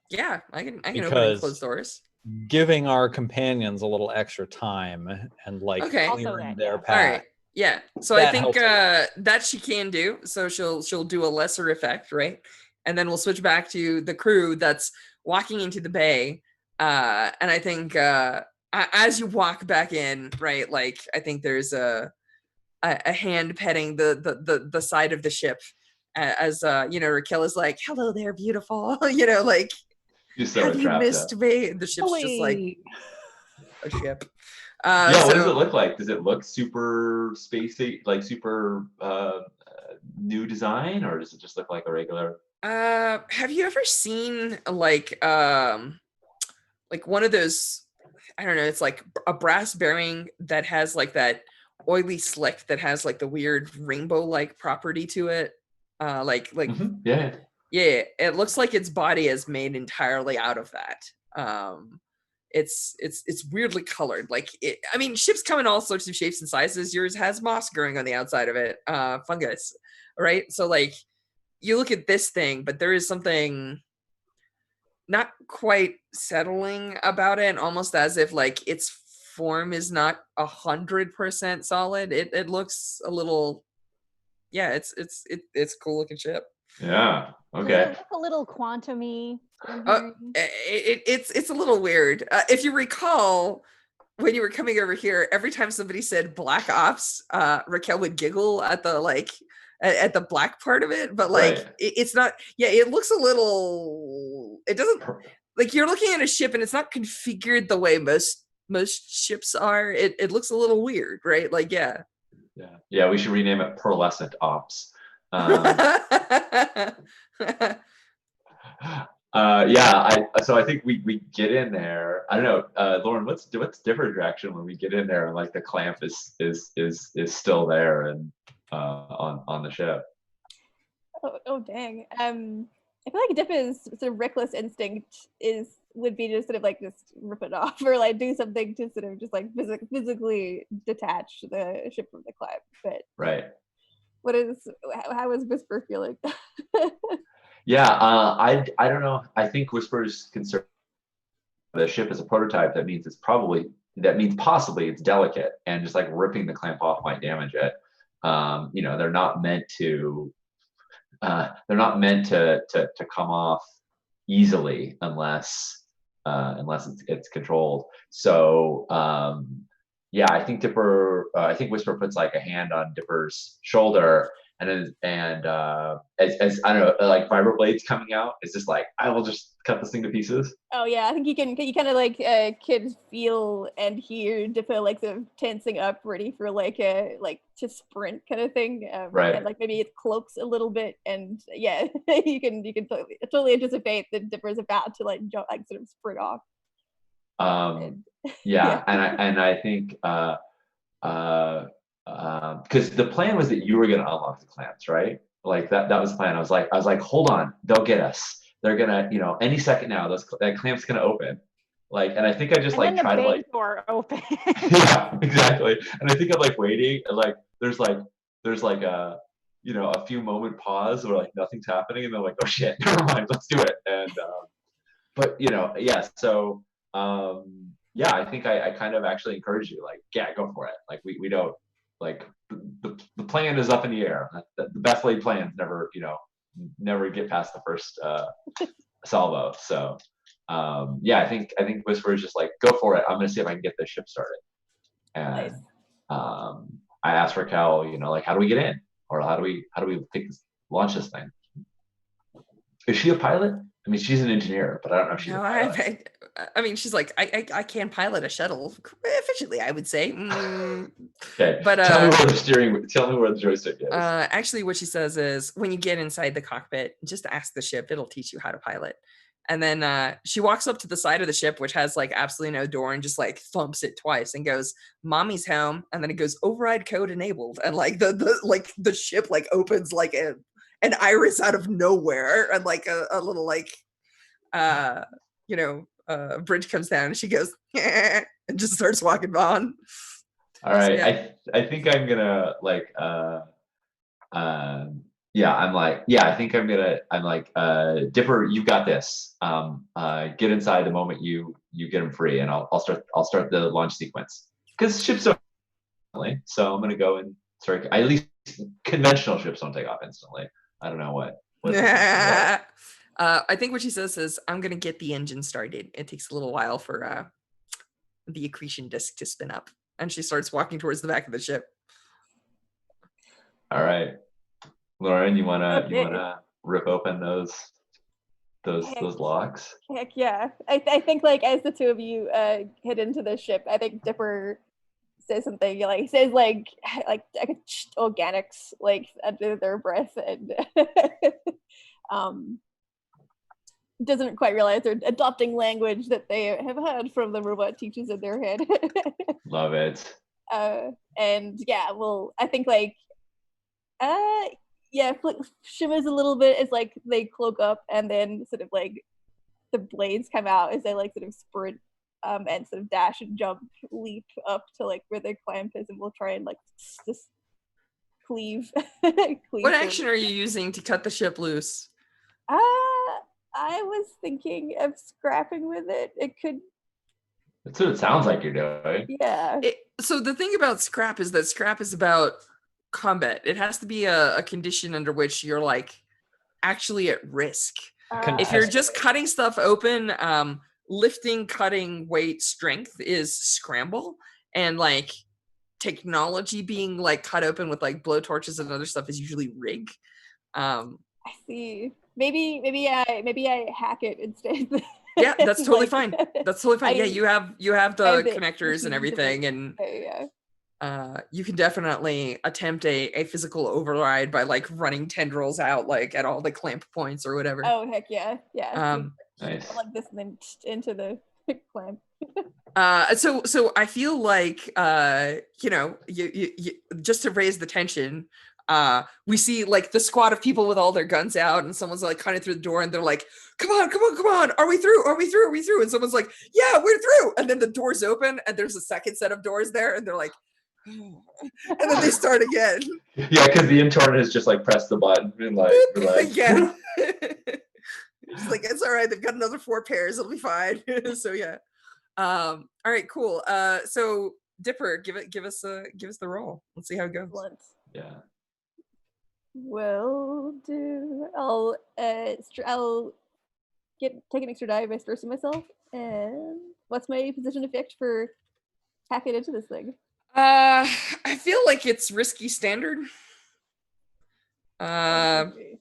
Yeah, I can open and close doors. Giving our companions a little extra time and like clearing their path. All right. Yeah. So I think that she can do. So she'll do a lesser effect, right? And then we'll switch back to the crew that's walking into the bay. And I think as you walk back in, right, like I think there's a hand petting the side of the ship as Raquel is like, hello there, beautiful. Like, have you missed me? The ship's just like a ship. What does it look like? Does it look super spacey, like super new design, or does it just look like a regular? Have you ever seen like one of those, I don't know, it's like a brass bearing that has like that oily slick that has like the weird rainbow like property to it? Yeah, it looks like its body is made entirely out of that. It's weirdly colored. Like ships come in all sorts of shapes and sizes. Yours has moss growing on the outside of it, fungus, right? So like you look at this thing, but there is something not quite settling about it, almost as if like its form is not 100% solid. It looks a little, it's a cool looking ship. Yeah. Okay. Does it look a little quantum-y? It's a little weird. If you recall, when you were coming over here, every time somebody said Black Ops, Raquel would giggle at the at the black part of it, but like it's not. Yeah, it looks a little. It doesn't like you're looking at a ship and it's not configured the way most ships are. It looks a little weird, right? Like yeah. We should rename it Pearlescent Ops. So I think we get in there. I don't know, Lauren, what's different reaction when we get in there and like the clamp is still there and on the ship? Oh dang. I feel like Dippa's sort of reckless instinct would be to sort of like just rip it off or like do something to sort of just like physically detach the ship from the clamp. But how is Whisper feeling? I don't know. I think Whisper's concerned the ship is a prototype. That means possibly it's delicate, and just like ripping the clamp off might damage it. They're not meant to come off easily unless it's controlled. So I think Whisper puts like a hand on Dipper's shoulder as I don't know, like vibro blades coming out, it's just like I will just cut this thing to pieces. Oh yeah, I think you kind of like kids feel and hear Dipper like sort of tensing up, ready for like a like to sprint kind of thing. Right. And like maybe it cloaks a little bit, and yeah, you can totally anticipate that Dipper's about to like jump, like sort of sprint off. Yeah, and I think because the plan was that you were going to unlock the clamps, right? Like that was the plan. I was like, hold on, they'll get us. They're gonna, any second now, that clamp's gonna open. Like, and I think I just And then like try the to bay like, door open. yeah, exactly. And I think I'm like waiting, and like there's like a few moment pause where like nothing's happening, and they're like, oh shit, never mind, let's do it. And but yeah, so yeah, I think I kind of actually encourage you, like, yeah, go for it. Like we don't like the plan is up in the air. The best laid plans never get past the first salvo. So yeah, I think Whisper is just like, go for it. I'm gonna see if I can get this ship started. And Nice. I asked Raquel, like, how do we get in, or how do we launch this thing? Is she a pilot? I mean, she's an engineer, but I don't know if she's a pilot. I mean, she's like, I can pilot a shuttle efficiently, I would say. Okay, but tell me where the joystick is. Actually, what she says is, when you get inside the cockpit, just ask the ship; it'll teach you how to pilot. And then she walks up to the side of the ship, which has like absolutely no door, and just like thumps it twice and goes, "Mommy's home." And then it goes, "Override code enabled," and like the ship like opens like an iris out of nowhere, and like a little like bridge comes down, and she goes and just starts walking on. All right, So, yeah. I think I'm gonna like yeah, I'm like Dipper, you got this. Get inside the moment you get them free, and I'll start the launch sequence, because ships don't instantly, so I'm gonna go and start. At least conventional ships don't take off instantly. I don't know what. I think what she says is, I'm gonna get the engine started. It takes a little while for the accretion disk to spin up, and she starts walking towards the back of the ship. All right, Lauren, you wanna rip open those locks? Heck yeah. I think like as the two of you head into the ship, I think Dipper says something like organics like under their breath, and doesn't quite realize they're adopting language that they have heard from the robot teachers in their head. Love it. And yeah, well, I think like yeah, shimmers a little bit as like they cloak up, and then sort of like the blades come out as they like sort of sprint and sort of dash and jump, leap up to like where their clamp is, and we'll try and like just cleave. What action are you using to cut the ship loose? I was thinking of scrapping with it. It could. That's what it sounds like you're doing. Yeah. So the thing about scrap is that scrap is about combat. It has to be a condition under which you're like actually at risk. If you're just cutting stuff open, lifting, cutting, weight, strength is scramble, and like technology being like cut open with like blowtorches and other stuff is usually rig. I see. Maybe I hack it instead. Yeah, that's totally fine. That's totally fine. Yeah, you have the the connectors and everything, and you can definitely attempt a physical override by like running tendrils out like at all the clamp points or whatever. Oh heck yeah, yeah. Nice. Like this and then into the clamp. So I feel like you just to raise the tension, we see like the squad of people with all their guns out, and someone's like cutting through the door, and they're like, come on, are we through? And someone's like, yeah, we're through. And then the doors open, and there's a second set of doors there, and they're like, and then they start again. Yeah, because the intern has just like pressed the button and like relax. Yeah. It's like, it's all right, they've got another 4 pairs, it'll be fine. So yeah. All right, cool. So Dipper, give us the roll. Let's see how it goes. Yeah. Will do. I'll take an extra die by stressing myself. And what's my position effect for hacking into this thing? I feel like it's risky standard. Okay.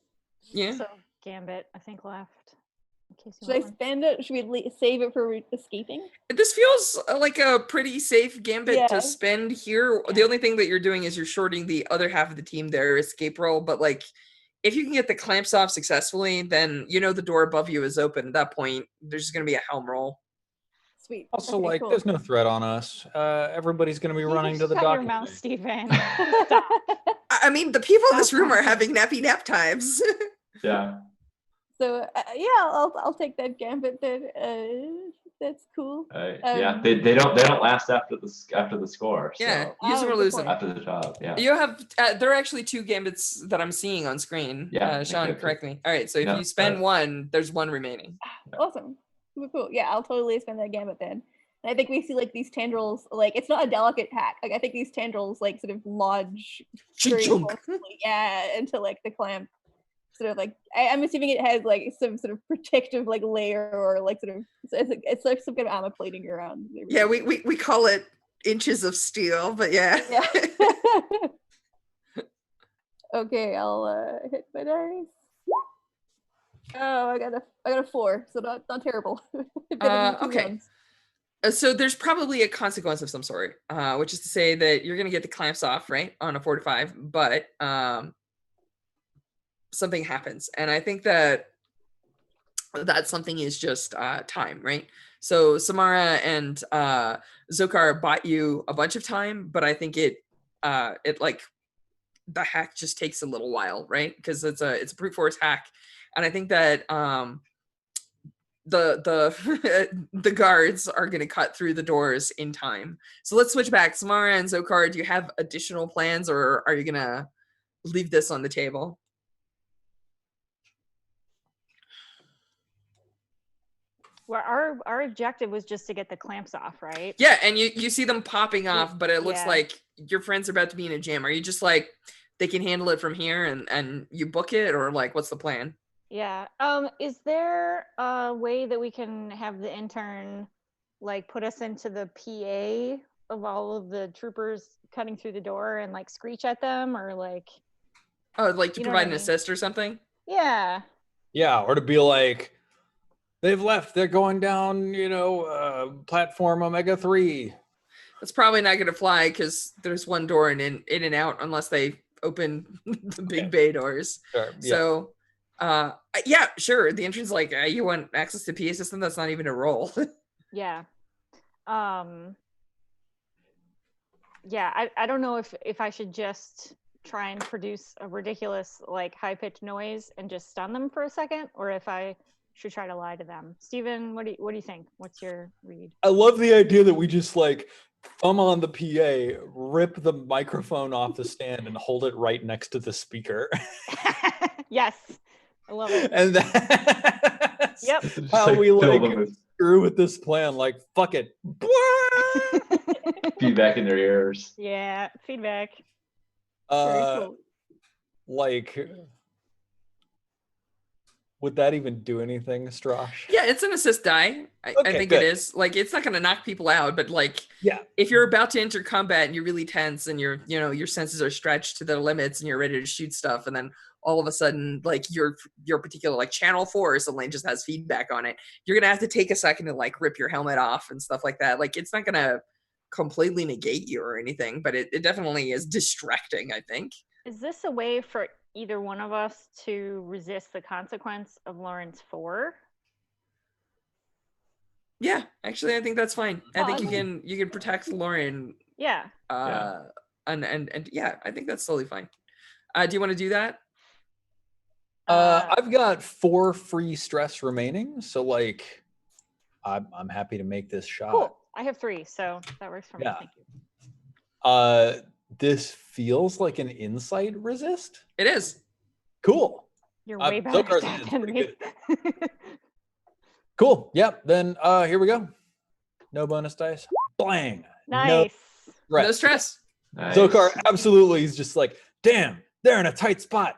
Yeah. So Gambit, I think left. In case you Should I want one. spend it? Should we save it for escaping? This feels like a pretty safe gambit Yeah. to spend here. The Yeah. only thing that you're doing is you're shorting the other half of the team their escape roll. But like, if you can get the clamps off successfully, then you know the door above you is open. At that point, there's just going to be a helm roll. Sweet. Also, Okay, like, cool. there's no threat on us. Everybody's going to be Can you running to the shut your dock. mouth, Stephen. Stop. I mean, the people in this Stop room are talking. having nappy nap times. Yeah. So yeah, I'll take that gambit then. That's cool. Yeah. They don't last after the score. So Yeah, use them or good lose point. them. after the job. Yeah. You have there are actually 2 gambits that I'm seeing on screen. Yeah, I think Sean, we have correct me. All right, so if No, you spend one, there's 1 remaining. Awesome. Cool. Yeah, I'll totally spend that gambit then. And I think we see like these tendrils, like it's not a delicate hack. Like I think these tendrils like sort of lodge very Chunk. closely, yeah, into like the clamp. Sort of like I'm assuming it has like some sort of protective like layer or like sort of it's like some kind of armor plating around. Yeah, we call it inches of steel, but yeah. Yeah. Okay, I'll hit my dice. Oh, I got a 4, so not terrible. Better than 2 Okay. ones. So there's probably a consequence of some sort, which is to say that you're going to get the clamps off, right, on a 4 to 5, but something happens. And I think that something is just time, right? So Samara and Zokar bought you a bunch of time, but I think it like the hack just takes a little while, right? Because it's a brute force hack. And I think that the guards are going to cut through the doors in time. So let's switch back. Samara and Zokar, do you have additional plans, or are you going to leave this on the table? Well, our objective was just to get the clamps off, right? Yeah, and you see them popping off, but it looks Yeah. like your friends are about to be in a jam. Are you just like, they can handle it from here and you book it, or like, what's the plan? Yeah. Is there a way that we can have the intern like put us into the PA of all of the troopers cutting through the door and like screech at them, or like, Oh, like to You know what provide I an mean. assist or something? yeah. Yeah, or to be like, they've left. They're going down, platform Omega 3. That's probably not going to fly because there's one door in and out unless they open the big bay doors. Sure, yeah. So, yeah, sure. The entrance, like, you want access to PA system? That's not even a roll. Yeah. Yeah, I don't know if I should just try and produce a ridiculous like high-pitched noise and just stun them for a second, or if I should try to lie to them. Steven, what do you think? What's your read? I love the idea that we just like thumb on the PA, rip the microphone off the stand, and hold it right next to the speaker. Yes, I love it. And that's Yep. how we fill like them with screw with this plan. Like, fuck it. feedback in their ears. Yeah, feedback. Very cool. Like, would that even do anything, Strash? Yeah, it's an assist die. I Okay, think good. it is. Like, it's not going to knock people out, but like, Yeah. if you're about to enter combat and you're really tense and your senses are stretched to their limits and you're ready to shoot stuff, and then all of a sudden, like your particular like channel 4 suddenly just has feedback on it, you're gonna have to take a second to like rip your helmet off and stuff like that. Like, it's not gonna completely negate you or anything, but it definitely is distracting, I think. Is this a way for either one of us to resist the consequence of Lawrence 4? Yeah, actually, I think that's fine. I think Awesome. you can protect Lauren. Yeah. And yeah, I think that's totally fine. Do you want to do that? I've got 4 free stress remaining, so like, I'm happy to make this shot. Cool. I have 3, so that works for me. Yeah. Thank you. This feels like an insight resist. It is. Cool. You're way better at Zokar's that is than pretty me. Cool. Yep. Then here we go. No bonus dice. Blang. No Nice. stress. No stress. Nice. Zokar absolutely is just like, damn, they're in a tight spot.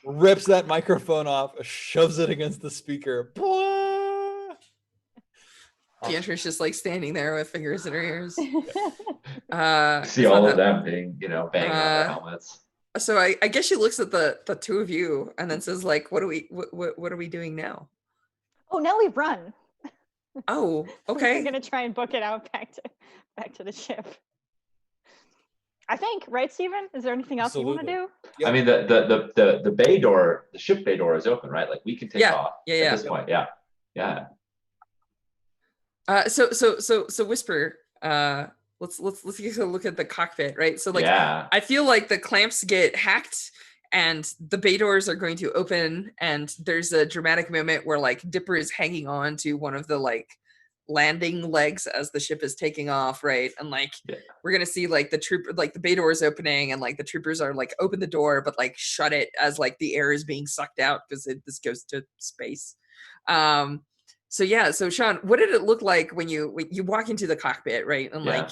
Rips that microphone off, shoves it against the speaker. The entrance just like standing there with fingers in her ears. See all of them being, banging on their helmets. So I guess she looks at the two of you and then says like, what are we doing now? Oh, now we've run. Oh, We're okay. gonna try and book it out back to the ship. I think, right, Steven? Is there anything else you want to Absolutely. do? Yep. I mean, the bay door, the ship bay door is open, right? Like we can take Yeah, off yeah. at this point. Yeah, yeah. So Whisper, let's take a look at the cockpit, right? So like, yeah. I feel like the clamps get hacked and the bay doors are going to open, and there's a dramatic moment where like Dipper is hanging on to one of the like landing legs as the ship is taking off, right? And like we're gonna see like the bay doors opening, and like the troopers are like open the door but like shut it as like the air is being sucked out because this goes to space. So yeah, so Sean, what did it look like when you walk into the cockpit, right? And like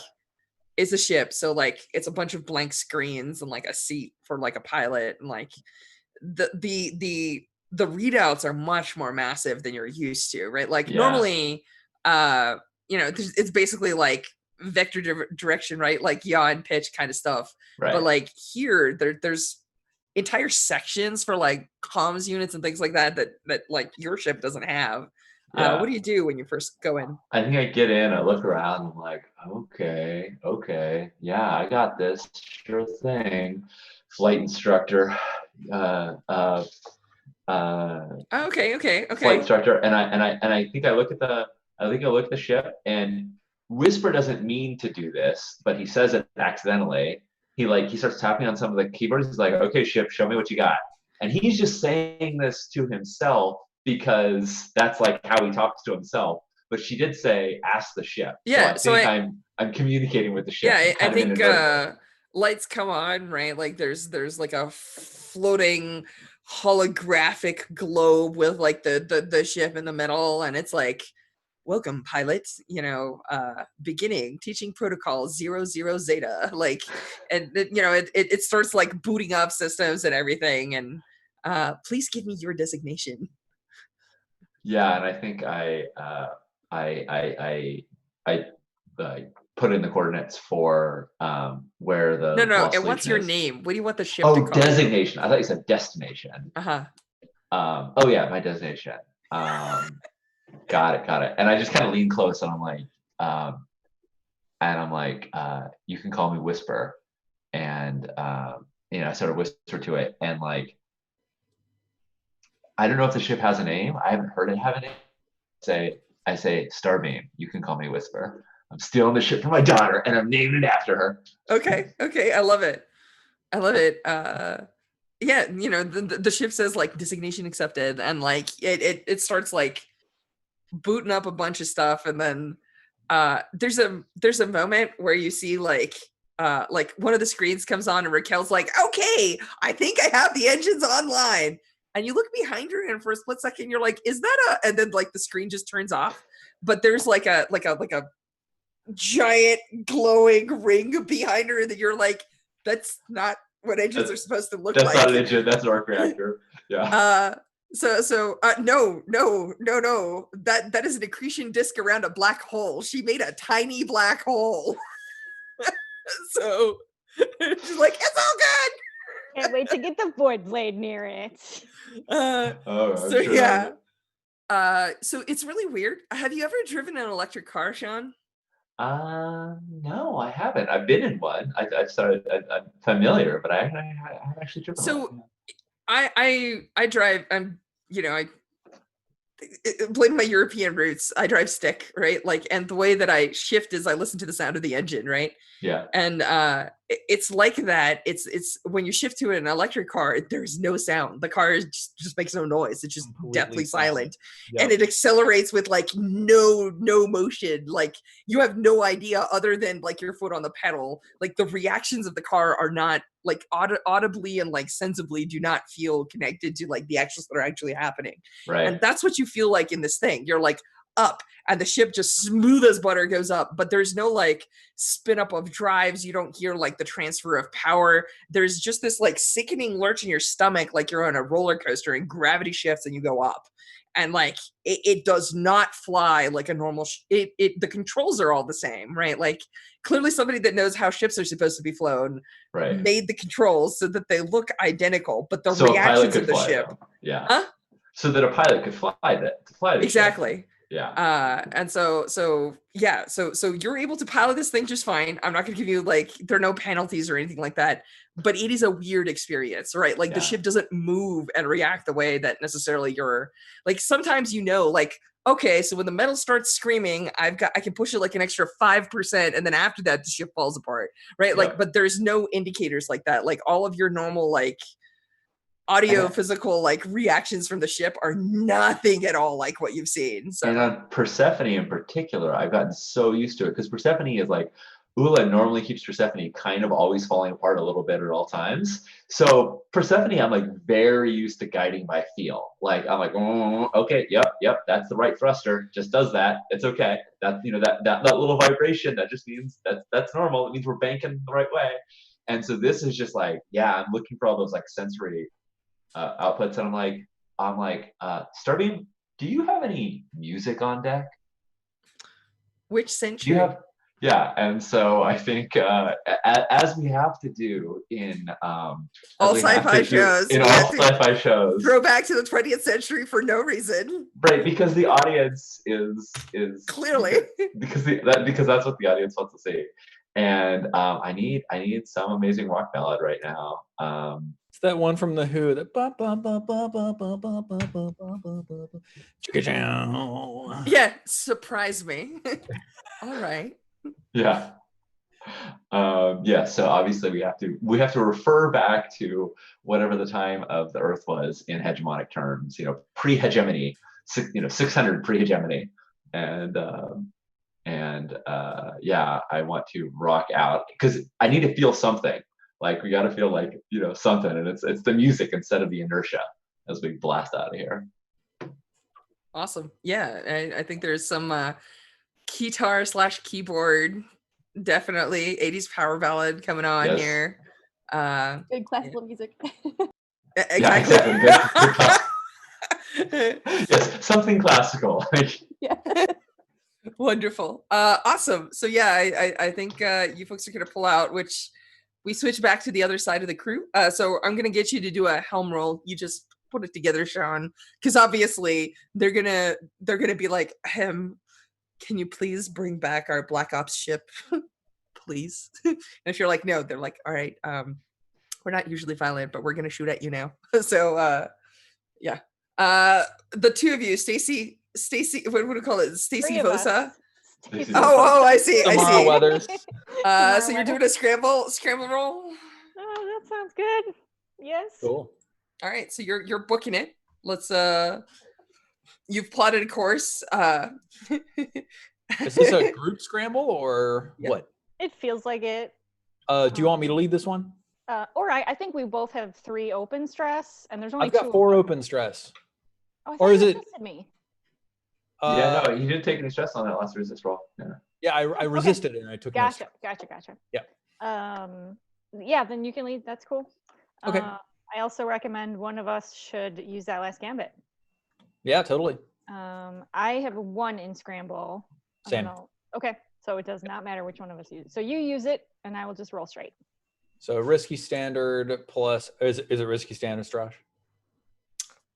it's a ship, so like it's a bunch of blank screens and like a seat for like a pilot, and like the readouts are much more massive than you're used to, right? Like normally it's basically like vector direction, right? Like yaw and pitch kind of stuff. Right. But like here there's entire sections for like comms units and things like that like your ship doesn't have. What do you do when you first go in? I think I get in, I look around, I'm like, okay, yeah, I got this, sure thing. Flight instructor, Okay. flight instructor, and I think I look at the ship, and Whisper doesn't mean to do this, but he says it accidentally. He starts tapping on some of the keyboards. He's like, okay, ship, show me what you got. And he's just saying this to himself because that's like how he talks to himself. But she did say, ask the ship. Yeah, so I think I'm communicating with the ship. Yeah, I think lights come on, right? Like there's like a floating holographic globe with like the ship in the middle, and it's like, welcome pilot, beginning teaching protocol 00 Zeta, like, and it starts like booting up systems and everything, and please give me your designation. Yeah, and I think I put in the coordinates for where the no. And what's your name? What do you want the ship to call? Designation. I thought you said destination. Oh yeah, my destination. Got it. And I just kind of lean close, and I'm like, you can call me Whisper, and I sort of whisper to it, and like, I don't know if the ship has a name. I haven't heard it have a name. I say Starbeam. You can call me Whisper. I'm stealing the ship from my daughter, and I'm naming it after her. Okay. I love it. Yeah, the ship says like designation accepted, and like it starts like booting up a bunch of stuff, and then there's a moment where you see like one of the screens comes on, and Raquel's like, okay, I think I have the engines online. And you look behind her, and for a split second, you're like, "Is that a?" And then like the screen just turns off. But there's like a giant glowing ring behind her that you're like, "That's not what engines are supposed to look like." That's not an engine. That's an arc reactor. Yeah. So no. That is an accretion disk around a black hole. She made a tiny black hole. So she's like, "It's all good." Can't wait to get the void blade near it. So yeah. So it's really weird. Have you ever driven an electric car, Sean? No, I haven't. I've been in one. I'm familiar, but I haven't actually driven one. So I drive. I blame my European roots. I drive stick, right? Like, and the way that I shift is I listen to the sound of the engine, right? Yeah. And it's like that. It's when you shift to an electric car, there's no sound. The car just makes no noise. It's just deathly silent. Yep. And it accelerates with like no motion. Like you have no idea other than like your foot on the pedal. Like the reactions of the car are not like audibly and like sensibly do not feel connected to like the actions that are actually happening. Right. And that's what you feel like in this thing. You're like up, and the ship just smooth as butter goes up, but there's no like spin up of drives. You don't hear like the transfer of power. There's just this like sickening lurch in your stomach, like you're on a roller coaster and gravity shifts and you go up. and like it does not fly like a normal the controls are all the same, right? Like clearly somebody that knows how ships are supposed to be flown Right. made the controls so that they look identical, but the So a pilot reactions could of the fly ship them. Yeah. Huh? So that a pilot could fly that to fly the ship. exactly. Yeah. And so you're able to pilot this thing just fine. I'm not gonna give you like there are no penalties or anything like that, but it is a weird experience, right? Like the Yeah. ship doesn't move and react the way that necessarily you're like sometimes like, okay, so when the metal starts screaming, I can push it like an extra 5%, and then after that the ship falls apart, right? Yep. Like, but there's no indicators like that. Like all of your normal like audio physical like reactions from the ship are nothing at all like what you've seen. So and on Persephone in particular, I've gotten so used to it because Persephone is like Ula normally keeps Persephone kind of always falling apart a little bit at all times. So Persephone, I'm like very used to guiding by feel. Like I'm like, oh, okay, yep, that's the right thruster. Just does that. It's okay. That that little vibration that just means that's normal. It means we're banking the right way. And so this is just like, yeah, I'm looking for all those like sensory outputs, and I'm like, Starbeam, do you have any music on deck? which Do century? you have? Yeah, and so I think as we have to do in all sci-fi shows, in all sci-fi shows, throw back to the 20th century for no reason, right? Because the audience is clearly because that's what the audience wants to see, and I need some amazing rock ballad right now. It's that one from the Who that ba ba ba ba ba ba ba ba ba ba ba ba. yeah, surprise me. All right. Yeah. Yeah, so obviously we have to refer back to whatever the time of the Earth was in hegemonic terms, pre-hegemony, 600 pre-hegemony, and yeah, I want to rock out because I need to feel something. Like we got to feel like something, and it's the music instead of the inertia as we blast out of here. Awesome. Yeah, I think there's some guitar/keyboard. Definitely 80s power ballad coming on Yes. here. Good classical music. Exactly. Yeah, exactly. Yes, something classical. Yeah. Wonderful. Awesome. So yeah, I think you folks are gonna pull out, which we switch back to the other side of the crew. So I'm gonna get you to do a helm roll. You just put it together, Sean, because obviously they're gonna be like, can you please bring back our Black Ops ship? Please. And if you're like, no, they're like, all right, we're not usually violent, but we're gonna shoot at you now. So yeah. The two of you, Stacy, what would we call it? Stacy Three of us. Vosa. Stacy Oh, I see. Samara Weathers. So you're doing a scramble roll. Oh, that sounds good. Yes. Cool. All right, so you're booking it. Let's you've plotted a course. Is this a group scramble or Yeah. what? It feels like it. Do you want me to lead this one? Or I think we both have 3 open stress, and there's only I've 2 got of 4 them. open stress. Oh, I or thought is you it- assisted me? Yeah, no, he didn't take any stress on that last resist roll. Yeah. Yeah, I resisted it and I took no Gotcha, stress. gotcha. Yeah. Yeah, then you can lead. That's cool. Okay. I also recommend one of us should use that last gambit. Yeah, totally. I have 1 in scramble. I don't Same. know. Okay, so it does not matter which one of us use. So you use it, and I will just roll straight. So risky standard plus is it risky standard, Strash?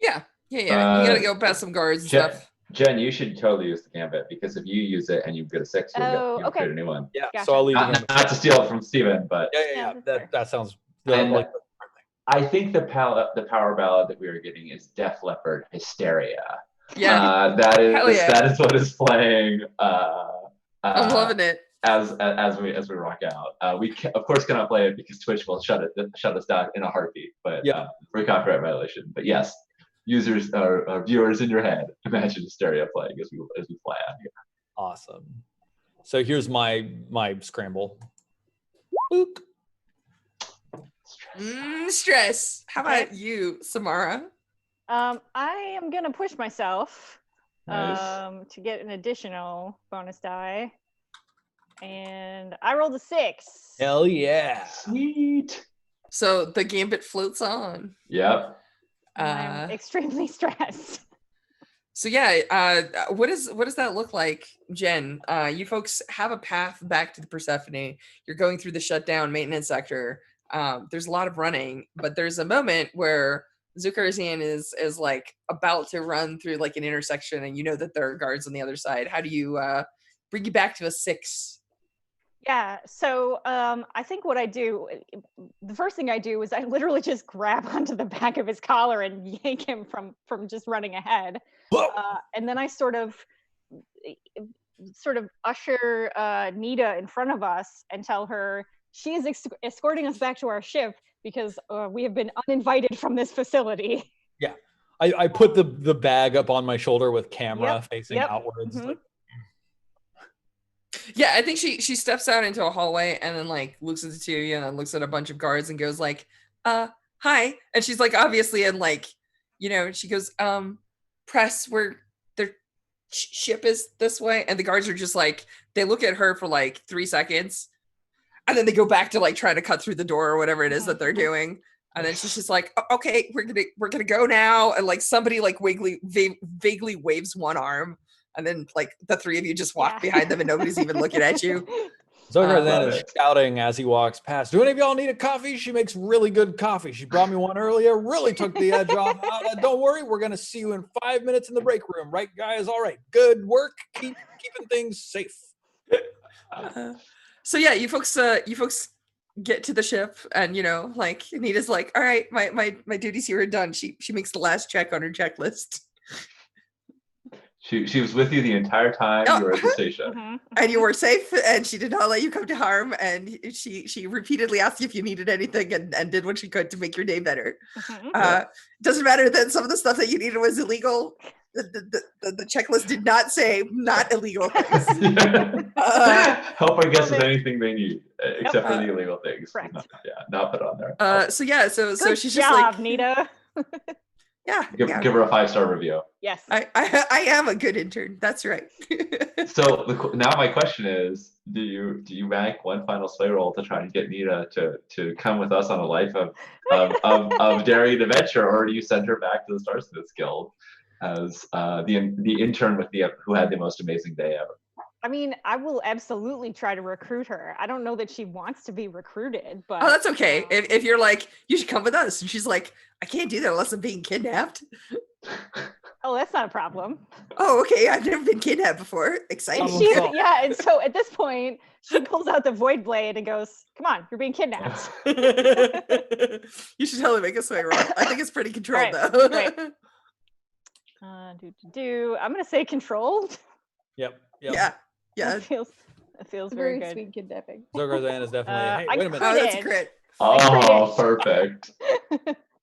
Yeah. You gotta go past some guards and stuff. Jen, you should totally use the gambit because if you use it and you get a 6, you'll okay. create a new one. Yeah. Gotcha. So I'll leave the gambit. Not to steal it from Steven, but Yeah. that's fair. That sounds And like I think the power ballad that we are getting is Def Leppard Hysteria. Yeah. That Hell yeah. is what is playing. I'm loving it. As we rock out. We of course cannot play it because Twitch will shut us down in a heartbeat. But for copyright violation. But yes, users or viewers in your head, imagine Hysteria playing as we fly out here. awesome. So here's my scramble. Boop. Stress. How about you, Samara? I am gonna push myself Nice. to get an additional bonus die, and I rolled a 6. Hell yeah. Sweet. So the gambit floats on. Yep. I'm extremely stressed. So yeah, what does that look like, Jen? You folks have a path back to the Persephone. You're going through the shutdown maintenance sector. There's a lot of running, but there's a moment where Zuckerzian is like about to run through like an intersection, and you know that there are guards on the other side. How do you bring you back to a 6? Yeah, so I think what I do, the first thing I do is I literally just grab onto the back of his collar and yank him from just running ahead. And then I sort of usher Nita in front of us and tell her she is escorting us back to our ship because we have been uninvited from this facility. Yeah, I put the bag up on my shoulder with camera facing outwards. Mm-hmm. Like, yeah, I think she steps out into a hallway and then like looks at the two of you and then looks at a bunch of guards and goes like, hi. And she's like obviously in like, she goes, press, where their ship is this way. And the guards are just like, they look at her for like 3 seconds and then they go back to like trying to cut through the door or whatever it is that they're doing. And then she's just like, okay, we're gonna go now. And like somebody like vaguely waves one arm. And then, like, the 3 of you just walk behind them and nobody's even looking at you. Zuckerzian is shouting as he walks past. Do any of y'all need a coffee? She makes really good coffee. She brought me one earlier. Really took the edge off. Don't worry. We're going to see you in 5 minutes in the break room. Right, guys? All right. Good work. Keeping things safe. So, yeah, you folks get to the ship. And, like, Anita's like, all right, my duties here are done. She makes the last check on her checklist. She was with you the entire time you were at the station. And you were safe, and she did not let you come to harm, and she repeatedly asked you if you needed anything and did what she could to make your day better. Doesn't matter that some of the stuff that you needed was illegal. The checklist did not say not illegal things. Help our guests with anything they need, except for the illegal things. Not put on there. So she's job, just like, Nita. Give her a 5-star review. Yes. I am a good intern. That's right. So now my question is, do you rank one final sway roll to try and get Nita to come with us on a life of daring adventure, or do you send her back to the Starsmiths Guild as the intern who had the most amazing day ever? I mean, I will absolutely try to recruit her. I don't know that she wants to be recruited, but that's okay. If you're like, you should come with us, and she's like, I can't do that unless I'm being kidnapped. Oh, that's not a problem. Oh, okay. I've never been kidnapped before. Exciting. And so at this point, she pulls out the void blade and goes, "Come on, you're being kidnapped." You should totally make a sway roll. I think it's pretty controlled though. Right. I'm gonna say controlled. Yep. Yeah. It feels very good. Sweet kidnapping. Zuckerzian is definitely. Hey, wait a minute. Oh, that's a crit. Oh, perfect.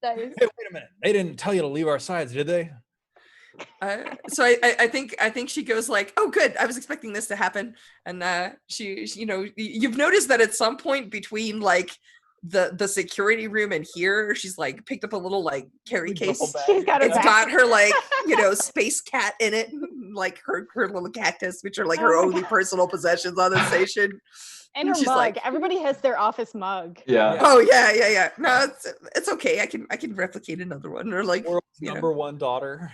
Nice. Hey, wait a minute. They didn't tell you to leave our sides, did they? So I think she goes like, oh, good. I was expecting this to happen. And she you've noticed that at some point between like the security room and here, she's like picked up a little like carry case. She's got her got her like space cat in it, like her little cactus, which are like her only personal possessions on the station. And her she's mug. like, Everybody has their office mug. Yeah. Oh yeah. No, it's okay. I can replicate another one, or like World's number one daughter.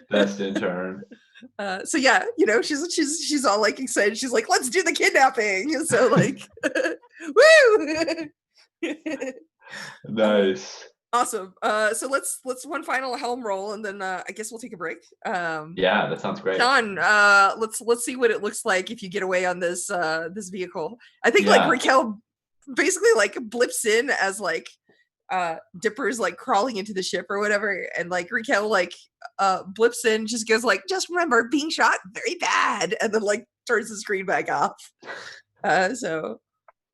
Best intern. So yeah, she's all like excited. She's like, let's do the kidnapping. And so like, woo! Nice. Awesome. So let's one final helm roll, and then I guess we'll take a break. Yeah, that sounds great. Sean, let's see what it looks like if you get away on this this vehicle. I think like Raquel basically like blips in as like Dipper's like crawling into the ship or whatever, and like Raquel like blips in, just goes like, just remember being shot very bad, and then like turns the screen back off. So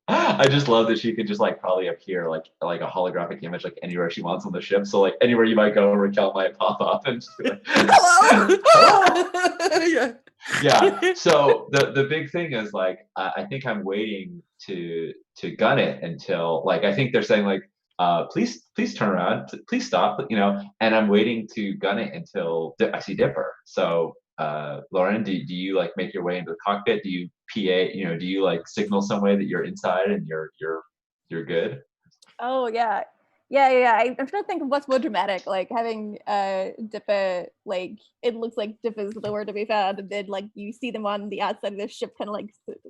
I just love that she can just like probably appear like a holographic image like anywhere she wants on the ship. So like anywhere you might go, Raquel might pop up and just be like, hello. Yeah. So the big thing is like I think I'm waiting to gun it until like I think they're saying like please turn around, please stop, and I'm waiting to gun it until I see Dipper. So Lauren, do you like make your way into the cockpit? Do you PA, do you like signal some way that you're inside and you're good? Oh yeah. I'm trying to think of what's more dramatic, like having Dipper, like it looks like Dipper's nowhere to be found, and then like you see them on the outside of the ship, kind of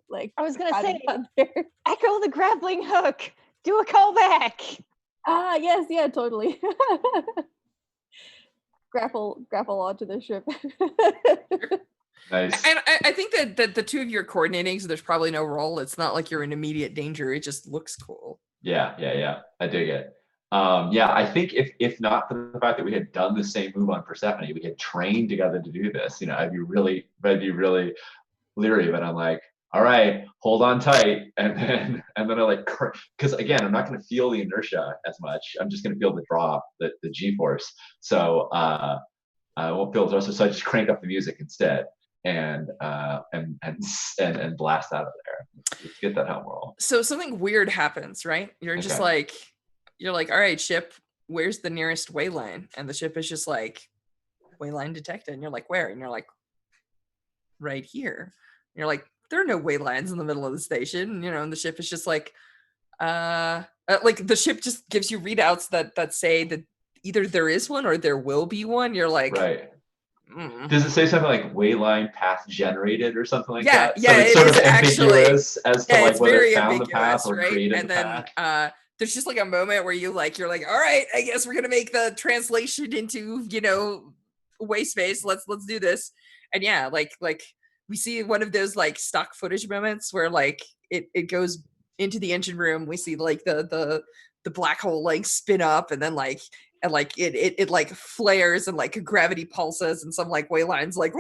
like. I was gonna kind of say, up there. echo the grappling hook. Do a callback. Ah, yes, yeah, totally. grapple onto the ship. Nice. And I think that the two of you are coordinating, so there's probably no roll. It's not like you're in immediate danger. It just looks cool. Yeah. I dig it. Yeah, I think if not for the fact that we had done the same move on Persephone, we had trained together to do this, I'd be really leery, but I'm like, all right, hold on tight. And then I like, because again, I'm not going to feel the inertia as much. I'm just going to feel the drop, the G-force. So I won't feel the so I just crank up the music instead and blast out of there. Let's get that helm roll. So something weird happens, right? You're just like, all right, ship, where's the nearest way line? And the ship is just like, way line detected. And you're like, where? And you're like, right here. And you're like, there are no way lines in the middle of the station, and the ship is just like the ship just gives you readouts that say that either there is one or there will be one. You're like, right. Does it say something like wayline path generated or something like that? Yeah, so it's sort of ambiguous as to like whether it found the path or right? created And the then path. There's just like a moment where you're like, all right, I guess we're gonna make the translation into way space. Let's do this. And yeah, like we see one of those like stock footage moments where like it goes into the engine room. We see like the black hole like spin up and then like it like flares and like gravity pulses and some like way lines like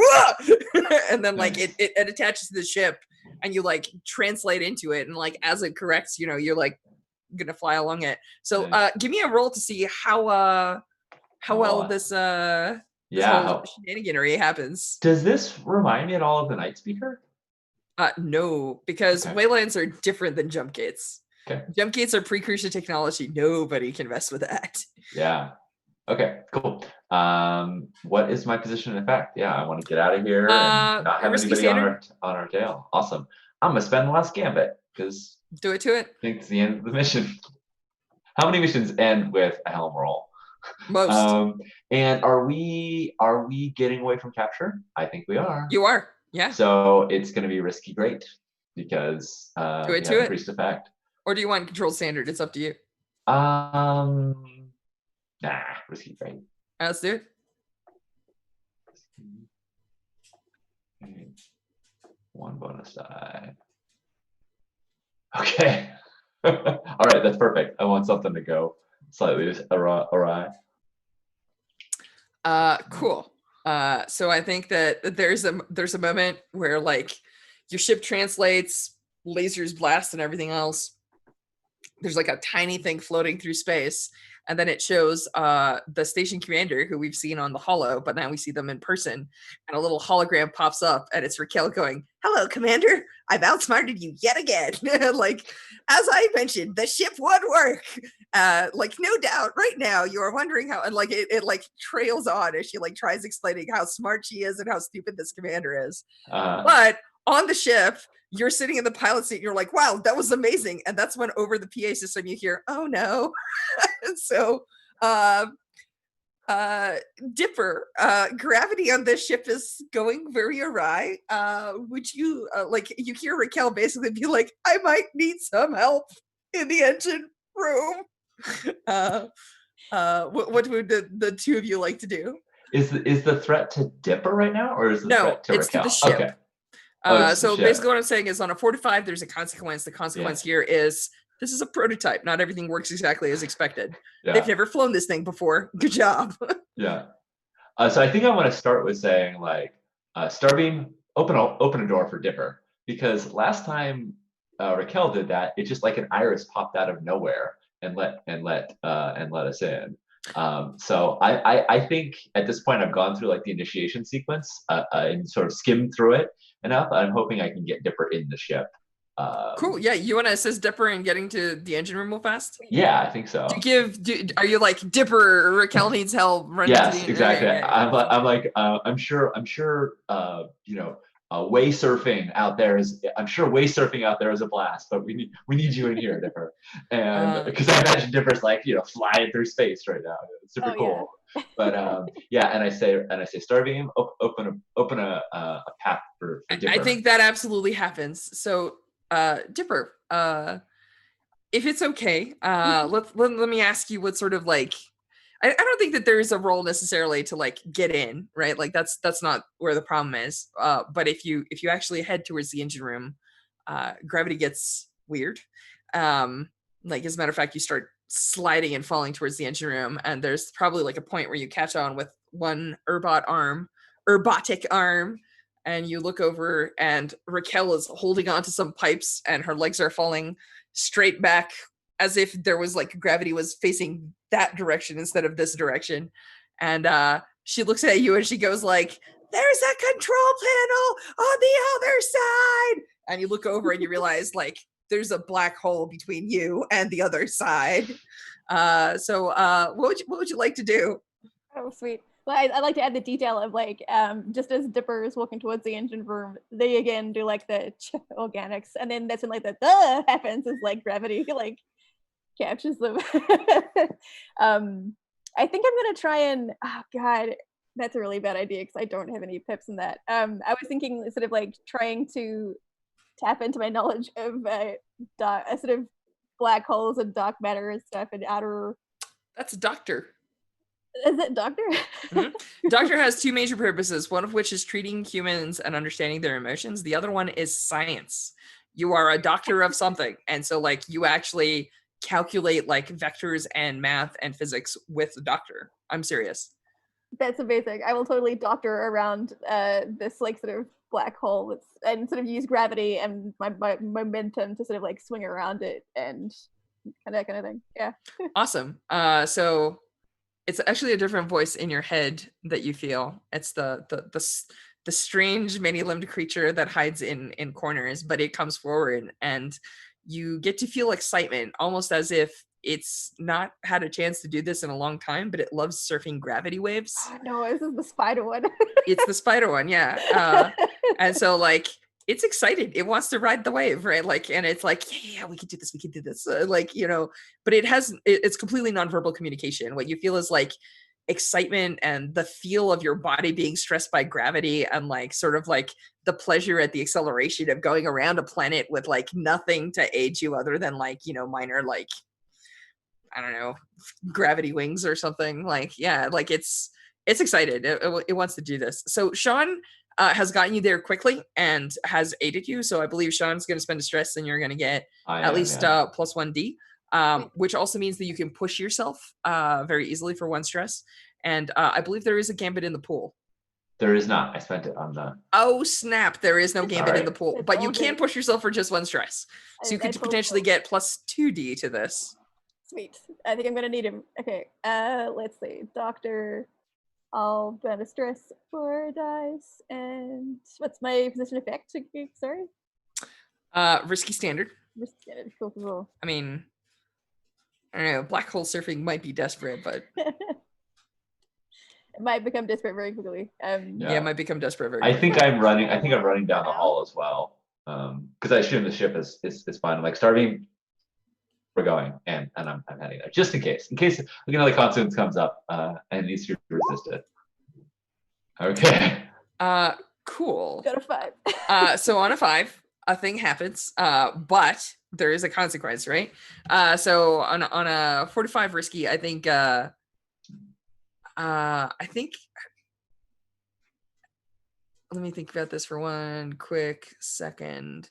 and then like it attaches to the ship and you like translate into it and like as it corrects, you're like gonna fly along it. So give me a roll to see how well this whole shenaniganery happens. Does this remind me at all of the Night Speaker? No, because waylines are different than jump gates. Okay. Jump gates are precursor technology. Nobody can mess with that. Yeah. Okay, cool. What is my position in effect? Yeah, I want to get out of here and not have anybody on our tail. Awesome. I'm gonna spend the last gambit because do it to it. I think it's the end of the mission. How many missions end with a helm roll? Most. And are we getting away from capture? I think we are. You are. Yeah. So it's going to be risky great because do it to increased effect. Or do you want control standard? It's up to you. Risky great. Let's do it. Okay. One bonus die. Okay. All right, that's perfect. I want something to go slightly awry. Cool. So I think that there's a moment where like your ship translates, lasers blast and everything else. There's like a tiny thing floating through space, and then it shows the station commander who we've seen on the holo, but now we see them in person, and a little hologram pops up, and it's Raquel going, "Hello, Commander. I've outsmarted you yet again." Like, as I mentioned, the ship would work. Like, no doubt, right now you are wondering how, and like it like trails on as she like tries explaining how smart she is and how stupid this commander is. But on the ship, you're sitting in the pilot seat and you're like, wow, that was amazing. And that's when over the PA system you hear, oh no. So Dipper, gravity on this ship is going very awry. Would you like, you hear Raquel basically be like, I might need some help in the engine room. What would the two of you like to do? Is the threat to Dipper right now, or is the threat to Raquel? To the ship. Okay. So basically what I'm saying is on a 4 to 5, there's a consequence. The consequence here is this is a prototype. Not everything works exactly as expected. Yeah. They've never flown this thing before. Good job. Yeah. So I think I want to start with saying like, Starbeam, open a door for Dipper, because last time Raquel did that, it just like an iris popped out of nowhere and let us in. So I think at this point I've gone through like the initiation sequence and sort of skimmed through it enough. I'm hoping I can get Dipper in the ship. Cool. Yeah, you want to assist Dipper in getting to the engine room real fast? Yeah, I think so. Are you like Dipper? Raquel needs help. Yes, exactly. I'm sure. Way surfing out there is, I'm sure way surfing out there is a blast, but we need you in here, Dipper. And because I imagine Dipper's like, flying through space right now. It's super cool. Yeah. But and I say Starbeam, open a path for Dipper. I think that absolutely happens. So Dipper, if it's okay, let me ask you what sort of like, I don't think that there's a role necessarily to like get in, right? Like that's not where the problem is. But if you actually head towards the engine room, gravity gets weird. Like as a matter of fact, you start sliding and falling towards the engine room, and there's probably like a point where you catch on with one robotic arm, and you look over, and Raquel is holding on to some pipes, and her legs are falling straight back as if there was like gravity was facing that direction instead of this direction. And she looks at you and she goes like, there's a control panel on the other side. And you look over and you realize like there's a black hole between you and the other side. So what would you like to do? Oh, sweet. Well, I'd like to add the detail of like, just as Dipper is walking towards the engine room, they again do like the organics, and then that's when like the happens is like gravity like catches them. I think I'm gonna try and, oh god, that's a really bad idea because I don't have any pips in that. I was thinking sort of like trying to tap into my knowledge of sort of black holes and dark matter and stuff and outer. That's Doctor. Is it Doctor? Mm-hmm. Doctor has two major purposes, one of which is treating humans and understanding their emotions. The other one is science. You are a doctor of something. And so like you actually calculate like vectors and math and physics with the Doctor. I'm serious. That's amazing. I will totally doctor around this like sort of black hole and sort of use gravity and my momentum to sort of like swing around it and that kind of thing. Yeah. Awesome. So it's actually a different voice in your head that you feel. It's the strange many-limbed creature that hides in corners, but it comes forward and you get to feel excitement, almost as if it's not had a chance to do this in a long time, but it loves surfing gravity waves. Oh, no, this is the spider one. It's the spider one, yeah. And so like it's excited. It wants to ride the wave, right? Like, and it's like, yeah, we can do this. We can do this. Like, but it's completely nonverbal communication. What you feel is like excitement and the feel of your body being stressed by gravity and like sort of like the pleasure at the acceleration of going around a planet with like nothing to aid you other than like, minor, like, I don't know, gravity wings or something. Like, yeah, like it's excited. It wants to do this. So Sean has gotten you there quickly and has aided you. So I believe Sean's going to spend a stress and you're going to get at least plus 1d, which also means that you can push yourself very easily for 1 stress. And I believe there is a gambit in the pool. There is not. I spent it on the... Oh, snap. There is no gambit in the pool. But you can push yourself for just 1 stress. So you could potentially get plus 2d to this. Sweet. I think I'm going to need him. Okay. Let's see. Doctor... I'll burn a stress 4 dice. And what's my position effect? Sorry? Risky standard. Risky standard. Cool. I mean, I don't know. Black hole surfing might be desperate, but... It might become desperate very quickly. Yeah, it might become desperate very quickly. I think I'm running down the hall as well. Because I assume the ship is fine. I'm like, Starbeam, we're going, and I'm heading there just in case another confluence comes up and needs to be resisted. Okay. Cool. Got a 5. So on a 5, a thing happens, but there is a consequence, right? So on a 4 to 5 risky, I think. Let me think about this for 1 quick second.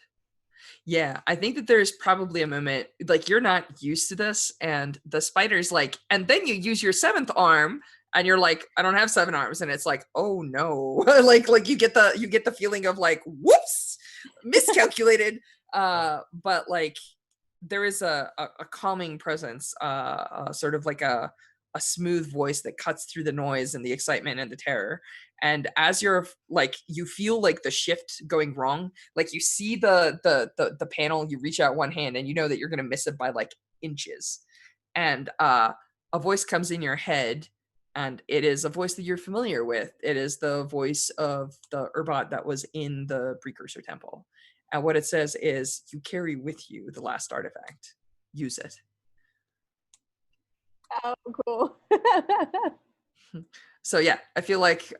Yeah, I think that there's probably a moment, like you're not used to this, and the spider's like, and then you use your 7th arm, and you're like, I don't have 7 arms, and it's like, oh no, like you get the feeling of like, whoops, miscalculated. But like there is a calming presence, sort of like a smooth voice that cuts through the noise and the excitement and the terror. And as you're like, you feel like the shift going wrong, like you see the panel, you reach out one hand and you know that you're going to miss it by like inches. And a voice comes in your head and it is a voice that you're familiar with. It is the voice of the Urbot that was in the Precursor Temple. And what it says is, you carry with you the last artifact. Use it. Oh, cool. So yeah, I feel like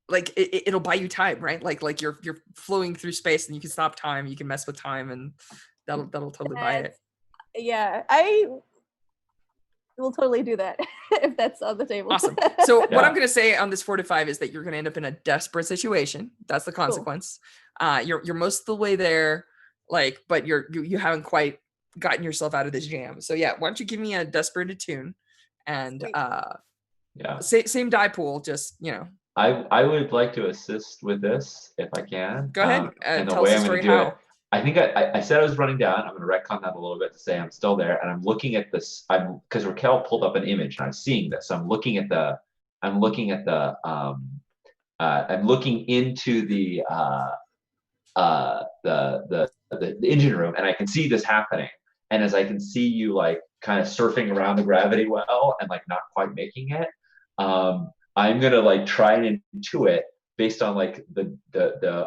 it'll buy you time, right? Like you're flowing through space and you can stop time, you can mess with time, and that'll totally buy it. Yeah, I will totally do that if that's on the table. Awesome. So what Yeah. I'm gonna say on this 4 to 5 is that you're gonna end up in a desperate situation. That's the consequence. You're most of the way there, like, but you haven't quite gotten yourself out of this jam. So yeah, why don't you give me a desperate attune, and Sweet. Yeah. same die pool, just I would like to assist with this if I can. Go ahead. And the Tell us way the I'm going story to do it, how. I think I said I was running down. I'm going to retcon that a little bit to say I'm still there, and I'm looking at this. Because Raquel pulled up an image, and I'm seeing this. So I'm looking into the engine room, and I can see this happening. And as I can see you like kind of surfing around the gravity well and like not quite making it, I'm gonna like try and intuit based on like the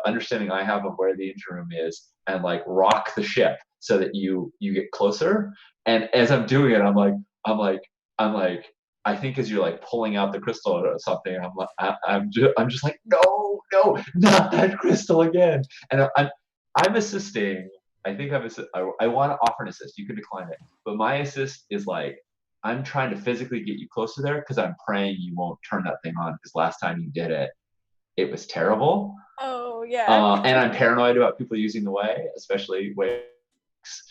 understanding I have of where the engine room is, and like rock the ship so that you get closer. And as I'm doing it, I'm like I think as you're like pulling out the crystal or something, I'm just like, no, not that crystal again. And I'm assisting. I think I want to offer an assist. You can decline it, but my assist is like, I'm trying to physically get you closer there because I'm praying you won't turn that thing on, because last time you did it, it was terrible. Oh yeah. And I'm paranoid about people using the way, especially way.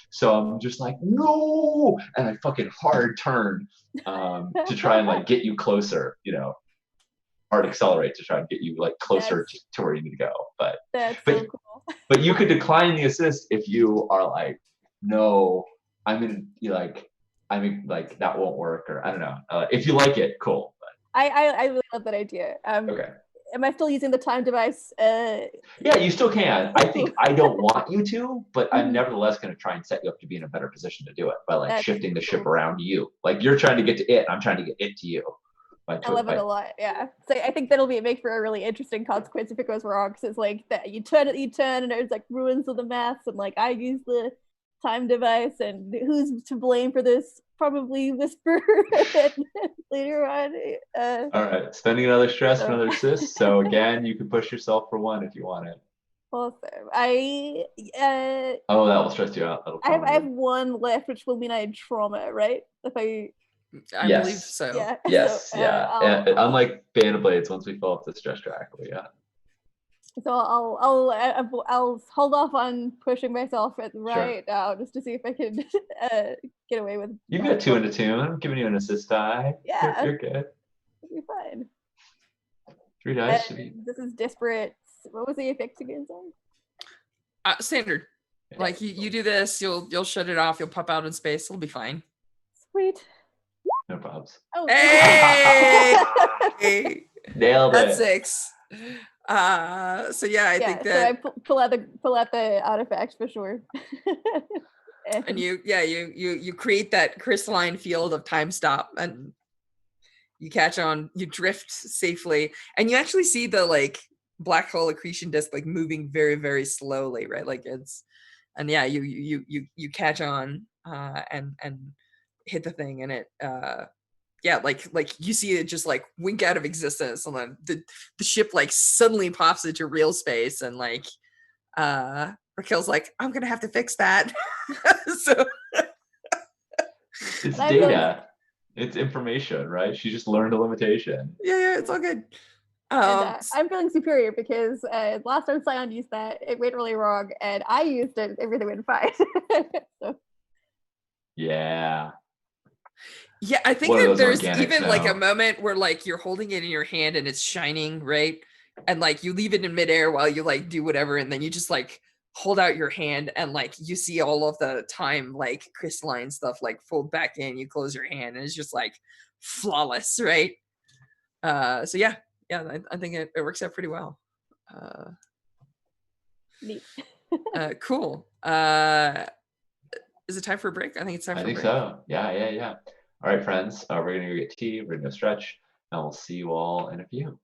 So I'm just like, no, and I fucking hard turn to try and like get you closer, hard accelerate to try and get you like closer to where you need to go. But so cool. But you could decline the assist if you are like, no, that won't work, or I don't know. If you like it, cool. But I really love that idea. okay. Am I still using the time device? Yeah, you still can. I think I don't want you to, but I'm Mhm. nevertheless going to try and set you up to be in a better position to do it by like That's shifting the ship cool. around you. Like you're trying to get to it, and I'm trying to get it to you. I love it a lot. Yeah. So I think that'll make for a really interesting consequence if it goes wrong. Because it's like that you turn, and there's like ruins of the maths, and like I use the time device, and who's to blame for this? Probably Whisper later on. All right, spending another stress for another assist. So again, you can push yourself for 1 if you want it. Awesome. Oh, that will stress you out. I have 1 left, which will mean I had trauma, right? If I believe so. Yeah. Yes, so, yeah. Unlike Band of Blades, once we fill up the stress track, yeah. So I'll hold off on pushing myself right now just to see if I can get away with. You got 2 into 2. I'm giving you an assist die. Yeah, You're good. it'll be fine. 3 dice should be. This is disparate. What was the effect again? Standard. Yeah. Like you do this, you'll shut it off. You'll pop out in space. It'll be fine. Sweet. No problems. Oh, Hey! Nailed it. That's 6. So yeah, I think that. So I pull out the artifacts for sure. And you create that crystalline field of time stop, and you catch on. You drift safely, and you actually see the like black hole accretion disk like moving very, very slowly, right? Like and yeah, you catch on and hit the thing, and it like you see it just like wink out of existence, and then the ship like suddenly pops into real space, and like Raquel's like, I'm gonna have to fix that. So it's data. It's information, right? She just learned a limitation. Yeah, it's all good. I'm feeling superior because last time Scion used that, it went really wrong, and I used it, everything went fine. So. Yeah. Yeah, I think that there's even like a moment where like you're holding it in your hand and it's shining, right? And like you leave it in midair while you like do whatever, and then you just like hold out your hand, and like you see all of the time like crystalline stuff like fold back in. You close your hand, and it's just like flawless, right? So yeah, I think it works out pretty well. Neat. Cool. Is it time for a break? I think it's time for a break. I think so. Yeah. All right, friends. We're gonna go get tea. We're gonna go stretch. and we'll see you all in a few.